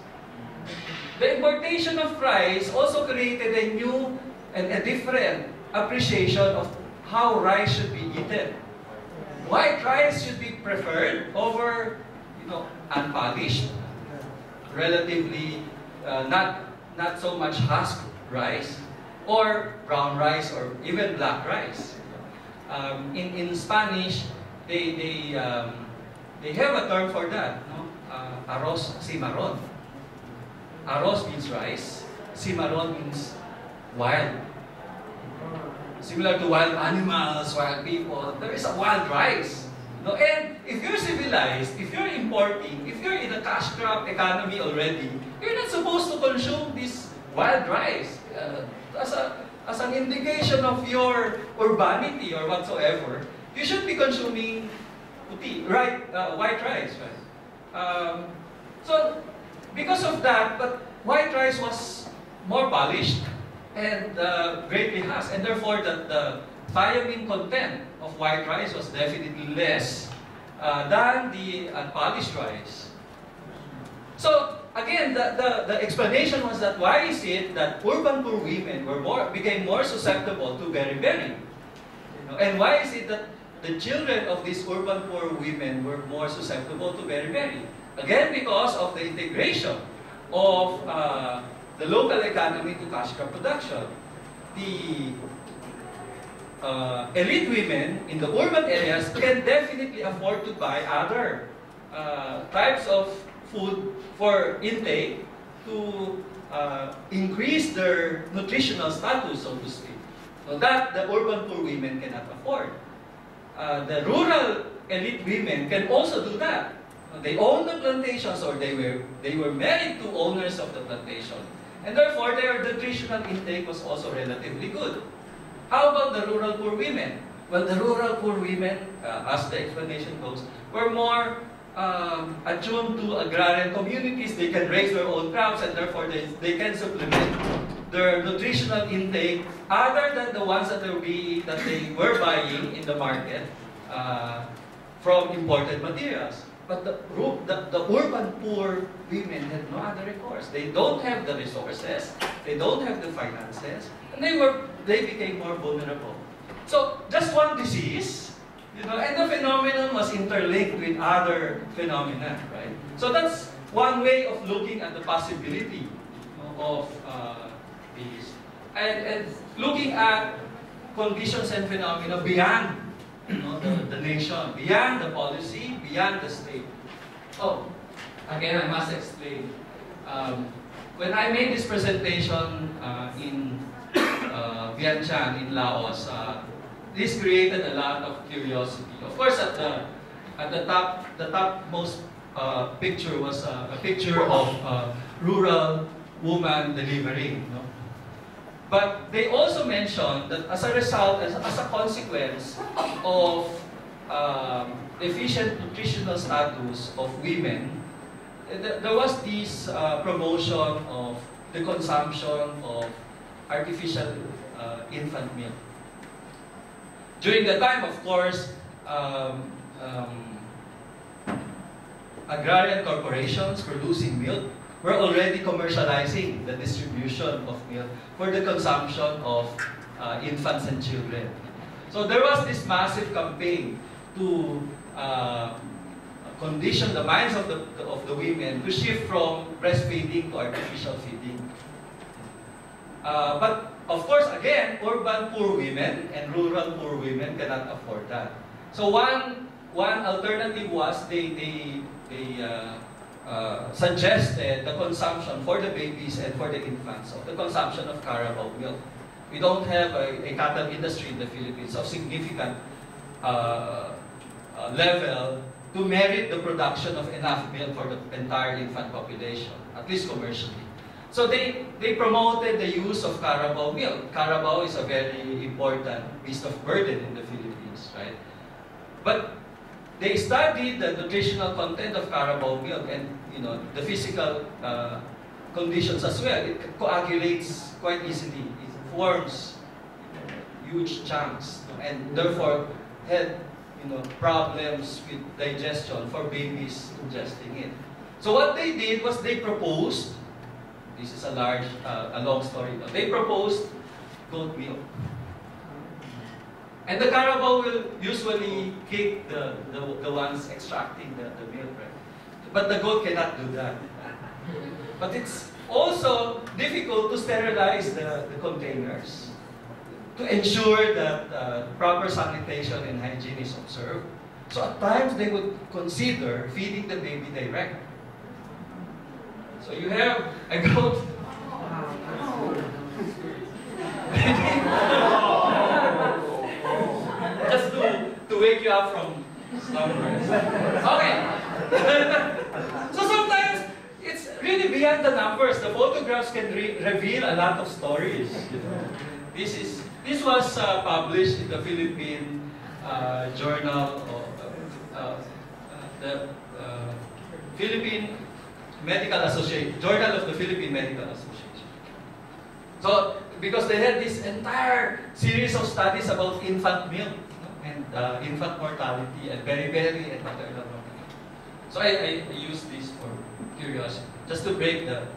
The importation of rice also created a new and a different appreciation of how rice should be eaten. White rice should be preferred over, unpolished, relatively not so much husk rice, or brown rice, or even black rice. In Spanish, they have a term for that. Arroz cimarron. Arroz means rice. Cimarron means wild. Similar to wild animals, wild people, there is a wild rice. And if you're civilized, if you're importing, if you're in a cash crop economy already, you're not supposed to consume this wild rice as an indication of your urbanity or whatsoever. You should be consuming white rice, right? So because of that, but white rice was more polished and greatly husked, and therefore the thiamine content of white rice was definitely less than the unpolished rice. So again, the explanation was that why is it that urban poor women became more susceptible to beriberi? And why is it that the children of these urban poor women were more susceptible to beriberi? Again, because of the integration of the local economy to cash crop production. The elite women in the urban areas can definitely afford to buy other types of food for intake to increase their nutritional status, so to speak. So that the urban poor women cannot afford. The rural elite women can also do that. They owned the plantations, or they were married to owners of the plantation. And therefore, their nutritional intake was also relatively good. How about the rural poor women? Well, the rural poor women, as the explanation goes, were more attuned to agrarian communities. They can raise their own crops, and therefore they can supplement their nutritional intake other than the ones that they were buying in the market from imported materials. But the urban poor women had no other recourse. They don't have the resources, they don't have the finances, and they became more vulnerable. So just one disease, and the phenomenon was interlinked with other phenomena, right? So that's one way of looking at the possibility of these, and looking at conditions and phenomena beyond the nation, beyond the policy, beyond the state. Oh, again, I must explain. When I made this presentation in Vientiane, in Laos, this created a lot of curiosity. Of course, at the topmost picture was a picture of a rural woman delivering. But they also mentioned that as a result, as a consequence of deficient nutritional status of women, there was this promotion of the consumption of artificial infant milk. During the time, of course, agrarian corporations producing milk were already commercializing the distribution of milk for the consumption of infants and children. So there was this massive campaign to condition the minds of the women to shift from breastfeeding to artificial feeding. But of course, again, urban poor women and rural poor women cannot afford that. So one alternative was they suggested the consumption for the babies and for the infants of the consumption of Carabao milk. We don't have a cattle industry in the Philippines of significant level to merit the production of enough milk for the entire infant population, at least commercially. So they promoted the use of Carabao milk. Carabao is a very important beast of burden in the Philippines, right? But they studied the nutritional content of Carabao milk and the physical conditions as well. It coagulates quite easily. It forms huge chunks, and therefore had problems with digestion for babies ingesting it. So what they did was they proposed. This is a long story, but they proposed goat milk. And the Carabao will usually kick the ones extracting the milk, right? But the goat cannot do that. But it's also difficult to sterilize the containers to ensure that proper sanitation and hygiene is observed. So at times they would consider feeding the baby direct. So you have a goat. Just to wake you up from slumber. Okay. So sometimes it's really beyond the numbers. The photographs can reveal a lot of stories. This was published in the Philippine journal of the Philippine Medical Association, Journal of the Philippine Medical Association. So, because they had this entire series of studies about infant milk and infant mortality and beriberi and maternal mortality. So I use this for curiosity, just to break the...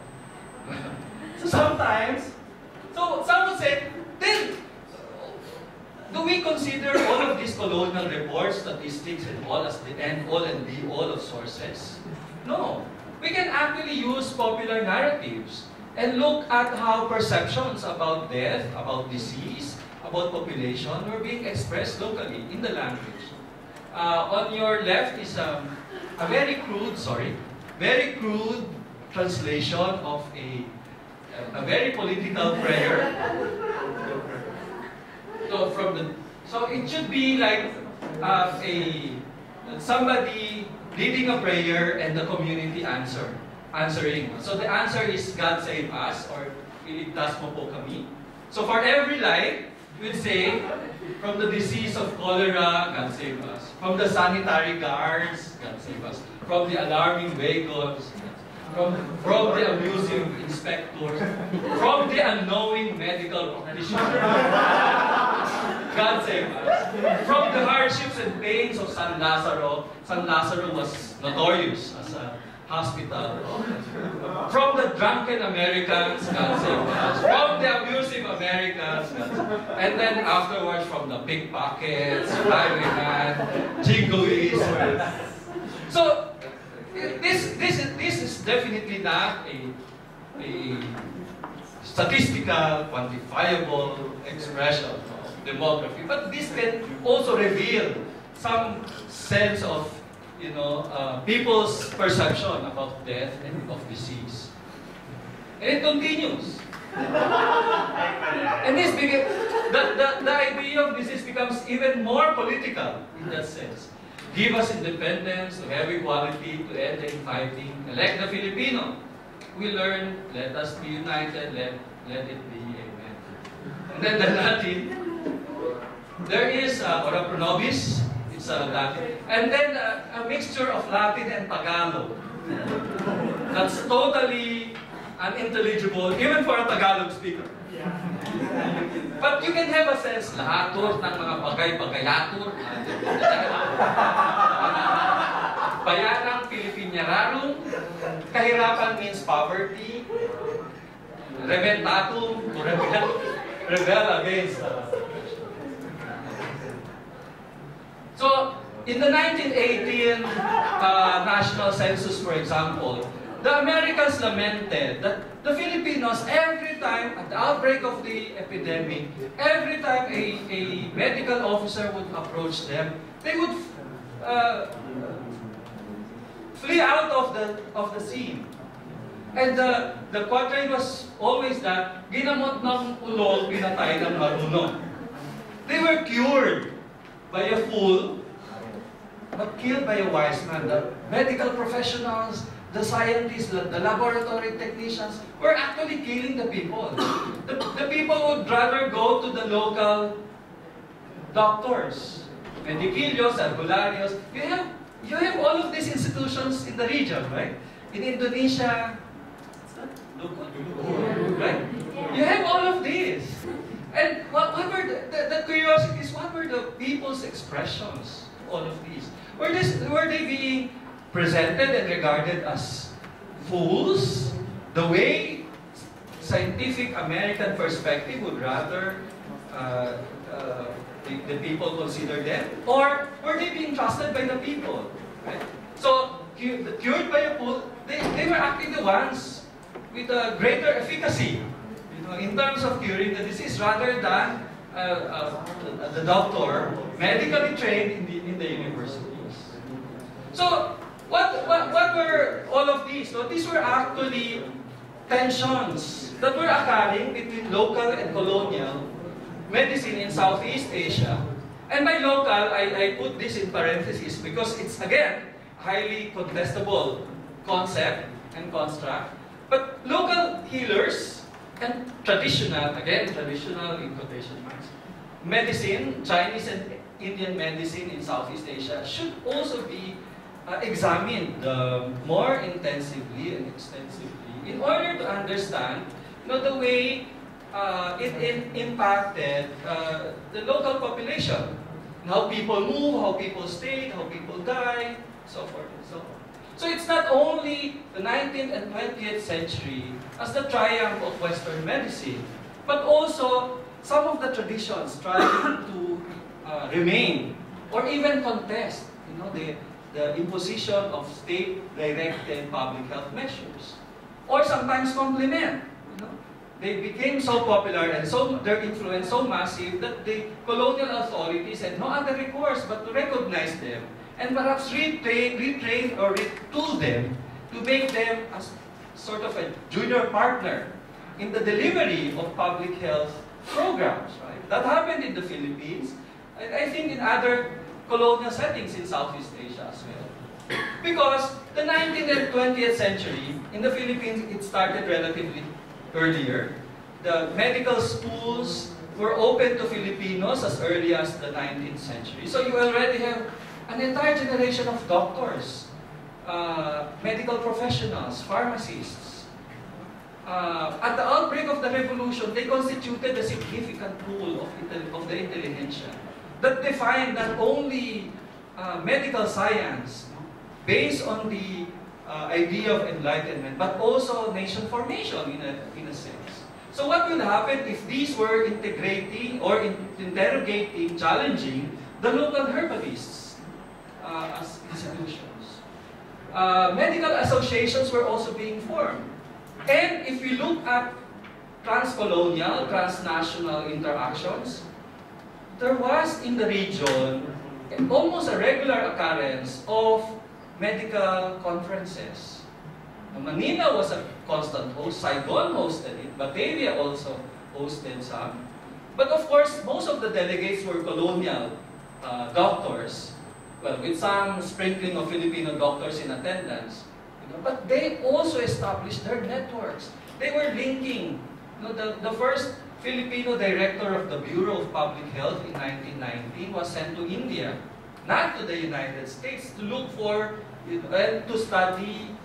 So sometimes, some would say, then, do we consider all of these colonial reports, statistics, and all as the end-all and be-all of sources? No. We can actually use popular narratives and look at how perceptions about death, about disease, about population were being expressed locally in the language. On your left is a very crude translation of a very political prayer. So it should be like somebody leading a prayer and the community answering. So the answer is, God save us, or iligtas mo po kami. So for every life, we'd say, from the disease of cholera, God save us. From the sanitary guards, God save us. From the alarming vehicles, from the abusive inspectors, from the unknowing medical practitioner, God save us. From the hardships and pains of San Lazaro. San Lazaro was notorious as a hospital. From the drunken Americans, God save us. From the abusive Americans, God save us. And then afterwards, from the pickpockets, highwaymen, jingoists. So this is definitely not a statistical, quantifiable expression of demography, but this can also reveal some sense of people's perception about death and of disease. And it continues. And this the idea of disease becomes even more political in that sense. Give us independence, to have equality, to end the infighting, elect the Filipino. We learn, let us be united, let it be, amen. And then the Latin, there is ora pro nobis, it's Latin. And then a mixture of Latin and Tagalog. That's totally unintelligible, even for a Tagalog speaker. But you can have a sense, lahator ng mga bagay-bagayator. Bayanang Pilipinyararong. Kahirapan means poverty. Reventatum, to rebel against. So, in the 1918 national census, for example, the Americans lamented that the Filipinos, every time at the outbreak of the epidemic, every time a medical officer would approach them, they would flee out of the scene. And the quatrain was always that, ginamot ng ulol, pinatay ng marunong. They were cured by a fool, but killed by a wise man. The medical professionals, the scientists, the laboratory technicians were actually killing the people. The people would rather go to the local doctors. Medicilios, Albulario's. You have all of these institutions in the region, right? In Indonesia, right? You have all of these. And what were the curiosity is, what were the people's expressions to all of these? Were they being presented and regarded as fools, the way scientific American perspective would rather the people consider them? Or were they being trusted by the people? Right? So, cured by a fool, they were actually the ones with a greater efficacy, in terms of curing the disease, rather than the doctor, medically trained in the universities. So, what were all of these? So these were actually tensions that were occurring between local and colonial medicine in Southeast Asia. And by local, I put this in parentheses because it's, again, highly contestable concept and construct. But local healers and traditional, again, traditional in quotation marks, medicine, Chinese and Indian medicine in Southeast Asia should also be examined more intensively and extensively in order to understand the way it impacted the local population. How people move, how people stay, how people die, so forth and so on. So it's not only the 19th and 20th century as the triumph of Western medicine, but also some of the traditions trying to remain or even contest, the imposition of state-directed public health measures, or sometimes complement. They became so popular and their influence so massive that the colonial authorities had no other recourse but to recognize them and perhaps retrain or retool them to make them as sort of a junior partner in the delivery of public health programs. Right? That happened in the Philippines, and I think in other colonial settings in Southeast Asia as well. Because the 19th and 20th century, in the Philippines, it started relatively earlier. The medical schools were open to Filipinos as early as the 19th century. So you already have an entire generation of doctors, medical professionals, pharmacists. At the outbreak of the revolution, they constituted a significant pool of the intelligentsia that defined not only medical science based on the idea of enlightenment, but also nation formation in a sense. So what will happen if these were integrating or interrogating, challenging the local herbalists as institutions? Medical associations were also being formed. And if we look at transcolonial, transnational interactions, there was in the region almost a regular occurrence of medical conferences. Manila was a constant host, Saigon hosted it, Batavia also hosted some. But of course, most of the delegates were colonial doctors, well, with some sprinkling of Filipino doctors in attendance. But they also established their networks. They were linking. The first Filipino director of the Bureau of Public Health in 1919 was sent to India, not to the United States, to look for and to study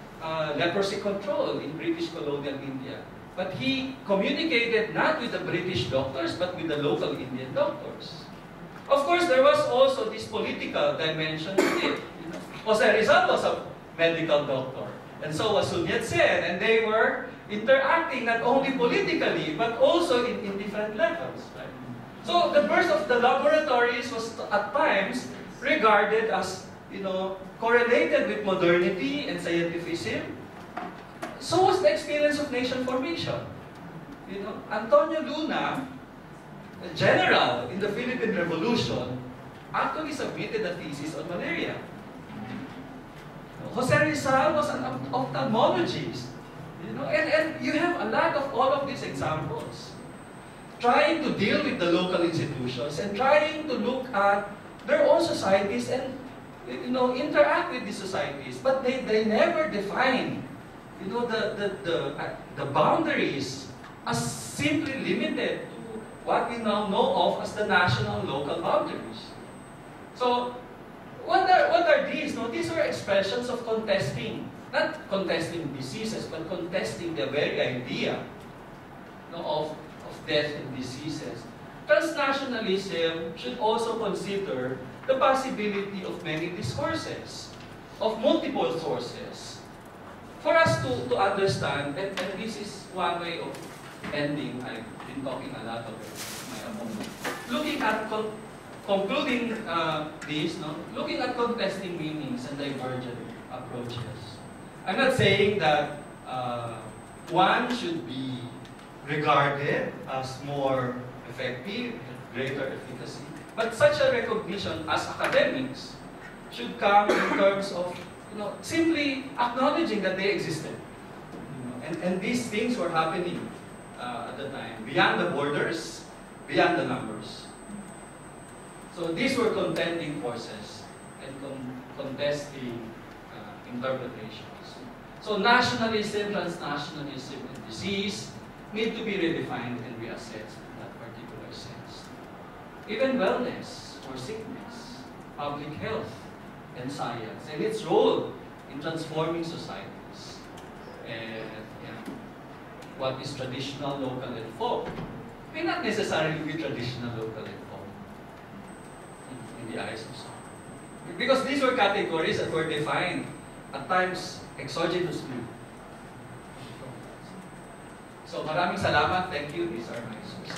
leprosy control in British colonial India. But he communicated not with the British doctors, but with the local Indian doctors. Of course, there was also this political dimension to it. Jose Rizal was a medical doctor, and so was Sun Yat-sen, and they were interacting not only politically, but also in different levels. Right? So the birth of the laboratories was at times regarded as, correlated with modernity and scientificism. So was the experience of nation formation. Antonio Luna, a general in the Philippine Revolution, actually submitted a thesis on malaria. Jose Rizal was an ophthalmologist. And you have a lot of all of these examples. Trying to deal with the local institutions and trying to look at their own societies and interact with these societies, but they never define the boundaries as simply limited to what we now know of as the national local boundaries. So what are these? These are expressions of contesting, not contesting diseases, but contesting the very idea of death and diseases. Transnationalism should also consider the possibility of many discourses, of multiple sources. For us to understand, and this is one way of ending, I've been talking a lot about my opponent. Looking at, concluding this, looking at contesting meanings and divergent approaches. I'm not saying that one should be regarded as more effective, greater efficacy. But such a recognition as academics should come in terms of simply acknowledging that they existed. And these things were happening at the time, beyond the borders, beyond the numbers. So these were contending forces and contesting interpretations. So nationalism, transnationalism, and disease need to be redefined and reassessed in that particular sense. Even wellness or sickness, public health, and science, and its role in transforming societies. And what is traditional, local, and folk may not necessarily be traditional, local, and folk in the eyes of some. Because these were categories that were defined at times exogenously. So maraming salamat. Thank you. These are my sources.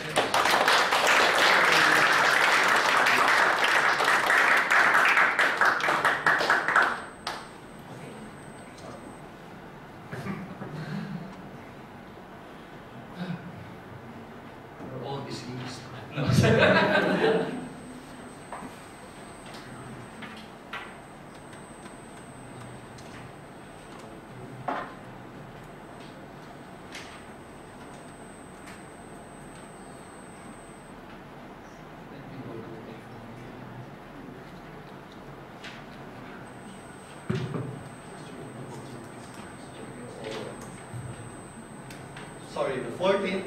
We're all diseased. No. sorry, the 14th.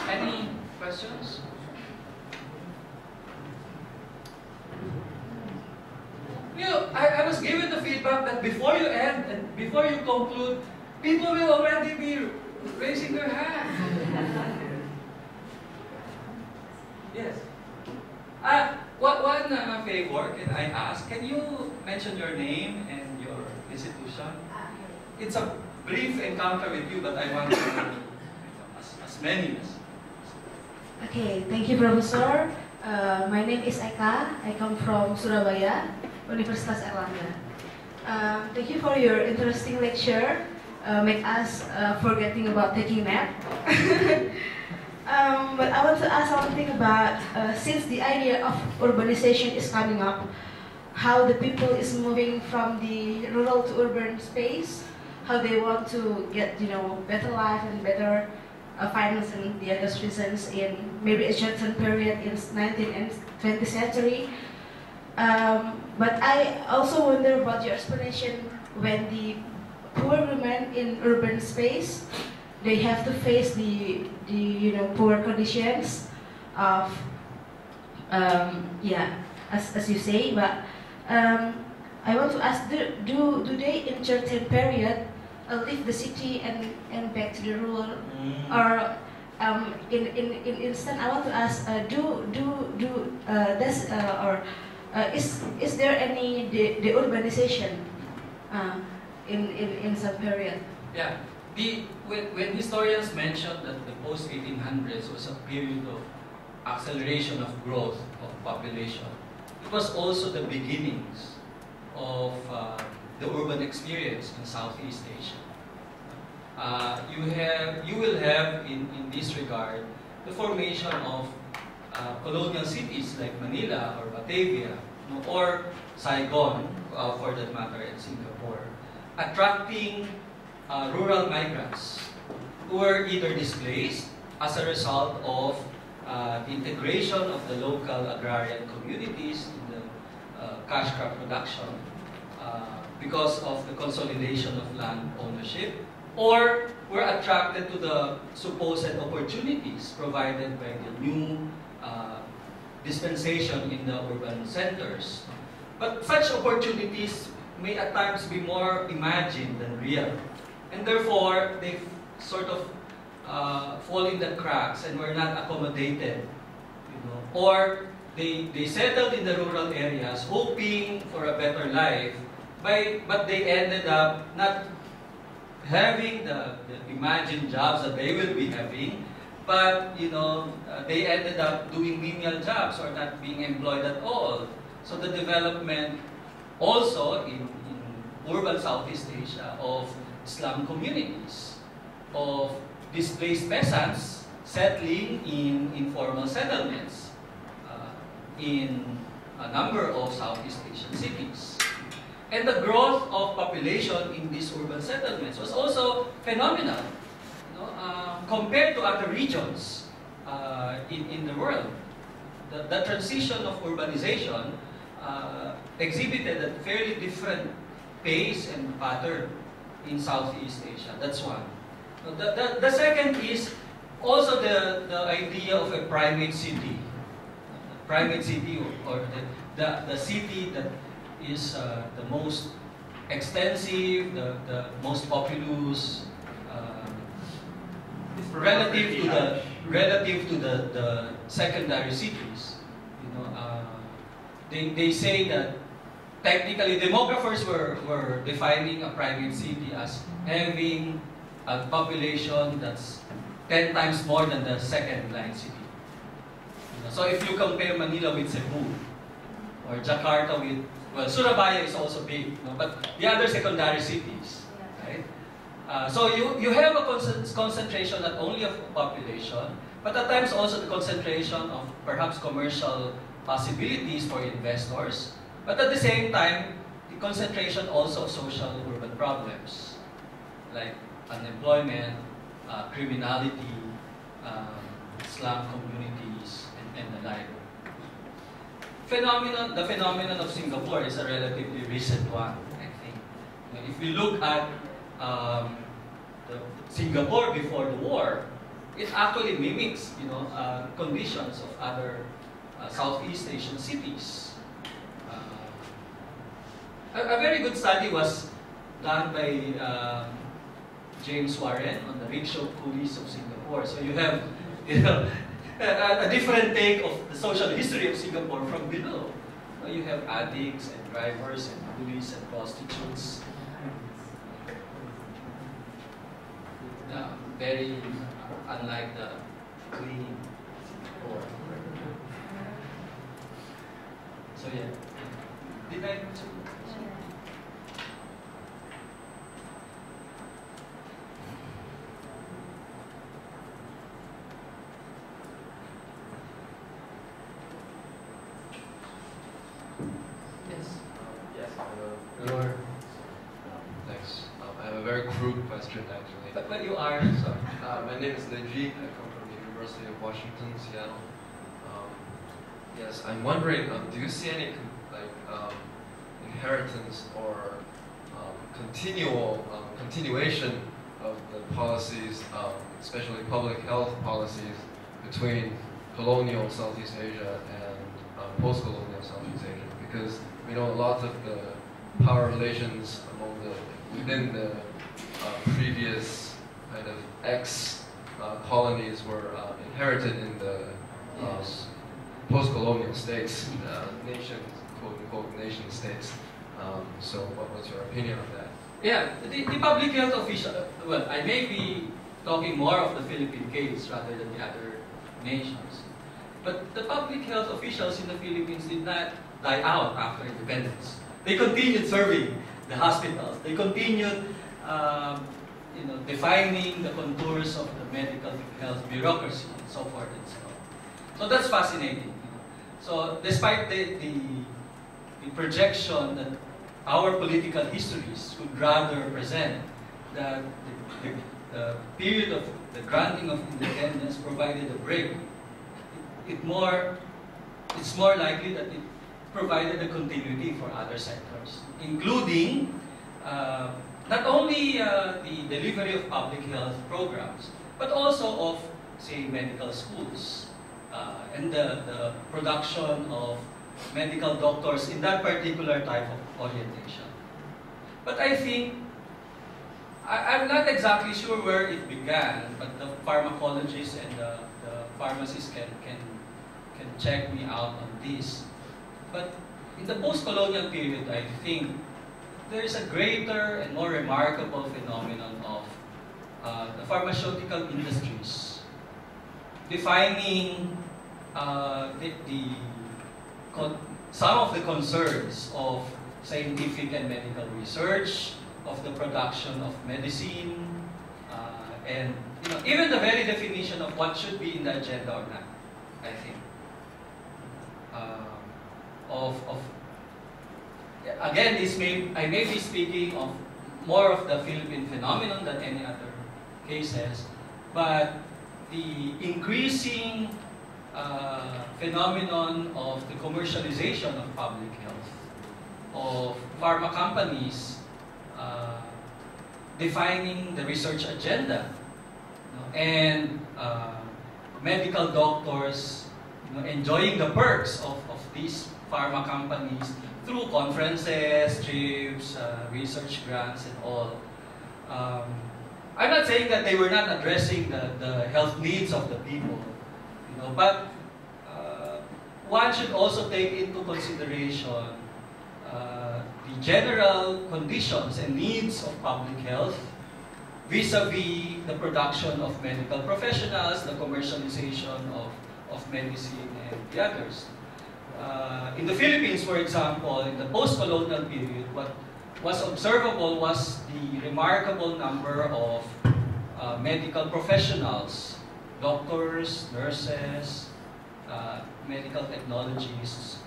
Any questions? I was given the feedback that before you end and before you conclude, people will already be raising their hand. Yes. One favor, can I ask? Can you mention your name and your institution? It's a brief encounter with you, but I want to know as many as. Okay, thank you, Professor. My name is Eka. I come from Surabaya, Universitas Erlangga. Thank you for your interesting lecture. Make us forgetting about taking nap. But I want to ask something about since the idea of urbanization is coming up, how the people is moving from the rural to urban space, how they want to get better life and better finance and the other reasons in maybe a certain period in 19th and 20th century. But I also wonder about your explanation when the poor women in urban space, they have to face the poor conditions of as you say. But I want to ask, do they in certain period leave the city and back to the rural, or in instant I want to ask, is there any the urbanization in some period? Yeah. When historians mention that the post-1800s was a period of acceleration of growth of population, it was also the beginnings of the urban experience in Southeast Asia. You will have in this regard the formation of colonial cities like Manila or Batavia, or Saigon, for that matter, in Singapore, attracting rural migrants who were either displaced as a result of the integration of the local agrarian communities in the cash crop production because of the consolidation of land ownership, or were attracted to the supposed opportunities provided by the new dispensation in the urban centers. But such opportunities may at times be more imagined than real. And therefore, they sort of fall in the cracks and were not accommodated, or they settled in the rural areas hoping for a better life, but they ended up not having the imagined jobs that they will be having, but they ended up doing menial jobs or not being employed at all. So the development also in urban Southeast Asia of slum communities, of displaced peasants settling in informal settlements in a number of Southeast Asian cities. And the growth of population in these urban settlements was also phenomenal compared to other regions in the world. The transition of urbanization exhibited a fairly different pace and pattern in Southeast Asia. That's one. The second is also the idea of a primate city. Primate city, or the city that is the most extensive, the most populous, relative to the secondary cities. They say that technically demographers were defining a primate city as having a population that's 10 times more than the second line city. So if you compare Manila with Cebu, or Jakarta with, well, Surabaya is also big, but the other secondary cities, right? So you have a concentration not only of population, but at times also the concentration of perhaps commercial possibilities for investors, but at the same time, the concentration also of social urban problems, like unemployment, criminality, slum communities, and the like. The phenomenon of Singapore is a relatively recent one. If we look at Singapore before the war, it actually mimics, conditions of other Southeast Asian cities. A very good study was done by James Warren on the rickshaw coolies of Singapore. So you have, a different take of the social history of Singapore from below. You have addicts and drivers and coolies and prostitutes. Very unlike the clean Singapore. So yeah, did I? Thanks. I have a very crude question, actually. But you are, sorry. My name is Leji. I come from the University of Washington, Seattle. Yes, I'm wondering, do you see any inheritance or continuation of the policies, especially public health policies, between colonial Southeast Asia and post-colonial Southeast Asia? Because we know a lot of the power relations within the previous kind of colonies were inherited in the post-colonial states, nations, quote-unquote nation states. So what's your opinion on that? Yeah, the public health official, well, I may be talking more of the Philippine case rather than the other nations. But the public health officials in the Philippines did not die out after independence. They continued serving the hospitals. They continued, defining the contours of the medical health bureaucracy and so forth and so on. So that's fascinating. So despite the projection that our political histories would rather present that the period of the granting of independence provided a break, it's more likely that it provided a continuity for other sectors, including not only the delivery of public health programs, but also of, say, medical schools and the production of medical doctors in that particular type of orientation. But I think, I'm not exactly sure where it began, but the pharmacologists and the pharmacists can check me out on this. But in the post-colonial period, I think there is a greater and more remarkable phenomenon of the pharmaceutical industries defining some of the concerns of scientific and medical research, of the production of medicine, and even the very definition of what should be in the agenda or not, I think. Again, I may be speaking of more of the Philippine phenomenon than any other cases, but the increasing phenomenon of the commercialization of public health, of pharma companies defining the research agenda, and medical doctors enjoying the perks of these pharma companies through conferences, trips, research grants, and all. I'm not saying that they were not addressing the health needs of the people, but one should also take into consideration the general conditions and needs of public health vis-a-vis the production of medical professionals, the commercialization of medicine, and the others. In the Philippines, for example, in the post-colonial period, what was observable was the remarkable number of medical professionals, doctors, nurses, medical technologists,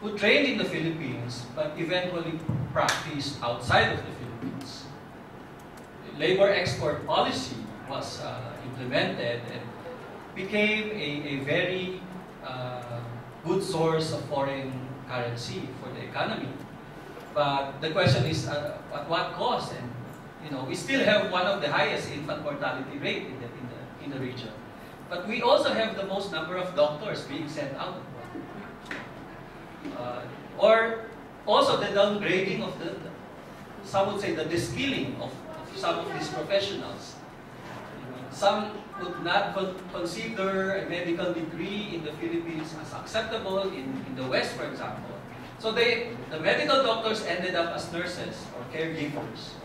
who trained in the Philippines but eventually practiced outside of the Philippines. Labor export policy was implemented and became a very good source of foreign currency for the economy. But the question is, at what cost? And we still have one of the highest infant mortality rate in the region. But we also have the most number of doctors being sent out. Or also the downgrading of some would say the skilling of some of these professionals. Some would not consider a medical degree in the Philippines as acceptable in the West, for example. So the medical doctors ended up as nurses or caregivers,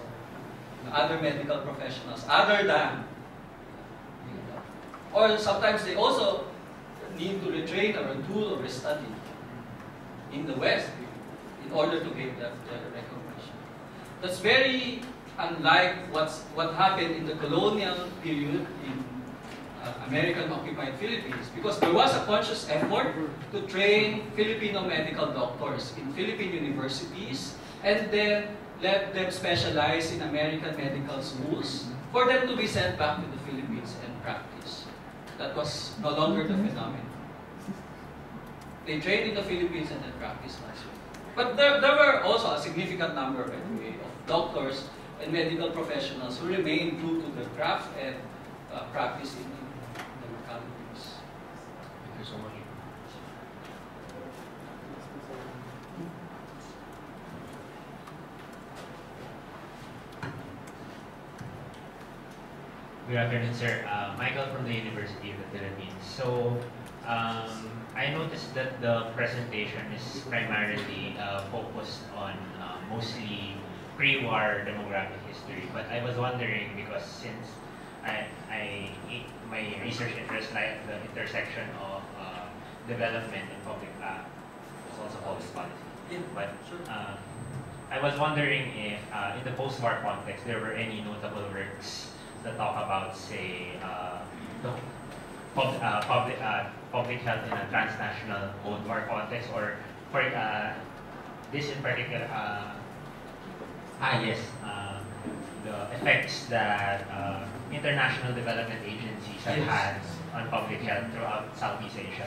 other medical professionals, other than, or sometimes they also need to retrain or redo or restudy in the West in order to get the recognition. That's very unlike what happened in the colonial period in American-occupied Philippines, because there was a conscious effort to train Filipino medical doctors in Philippine universities and then let them specialize in American medical schools for them to be sent back to the Philippines and practice. That was no longer the phenomenon. They trained in the Philippines and then practiced elsewhere. But there were also a significant number, anyway, of doctors and medical professionals who remained true to their craft and practice in the localities. Thank you so much. Good afternoon, sir. Michael from the University of the Philippines. So, I noticed that the presentation is primarily focused on mostly pre-war demographic history. But I was wondering, because since my research interests lie at the intersection of development and public, it's also public policy. Yeah, but sure. I was wondering if in the post-war context there were any notable works that talk about, say, the public health in a transnational Cold War context, or for this in particular, the effects that international development agencies have had on public health throughout Southeast Asia.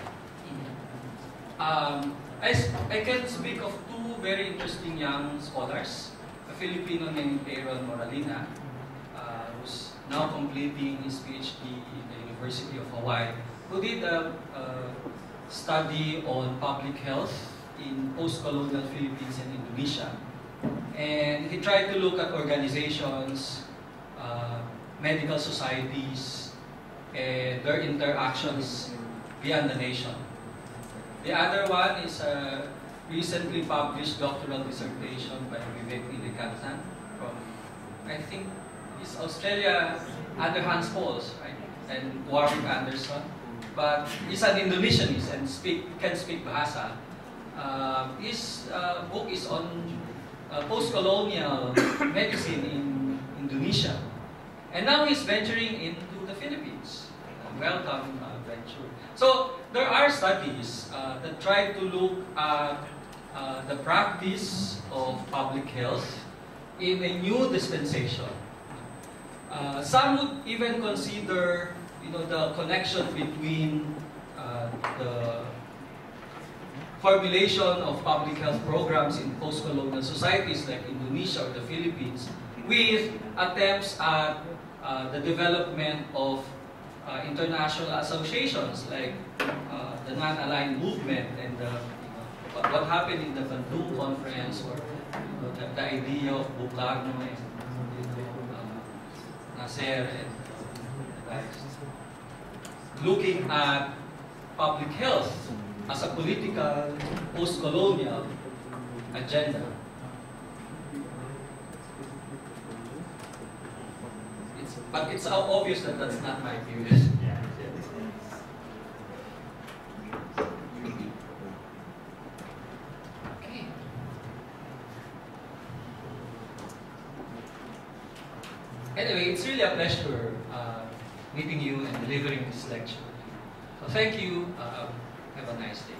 I can speak of two very interesting young scholars, a Filipino named Aaron Moralina, who's now completing his PhD in the University of Hawaii, who did a study on public health in post-colonial Philippines and Indonesia. And he tried to look at organizations, medical societies, and their interactions beyond the nation. The other one is a recently published doctoral dissertation by Vivek Nilekanthan from, I think, it's Australia, under Hans Pauls, right? And Warwick Anderson. But he's an Indonesianist and can speak Bahasa. His book is on post-colonial medicine in Indonesia. And now he's venturing into the Philippines. Welcome venture. So there are studies that try to look at the practice of public health in a new dispensation. Some would even consider, the connection between the formulation of public health programs in post-colonial societies like Indonesia or the Philippines with attempts at the development of international associations like the non-aligned movement and what happened in the Bandung Conference, or the idea of Bukarno and Nasser and the guys, looking at public health as a political post-colonial agenda. But it's obvious that that's not my view. Okay. Anyway, it's really a pleasure meeting you and delivering this lecture. So thank you. Have a nice day.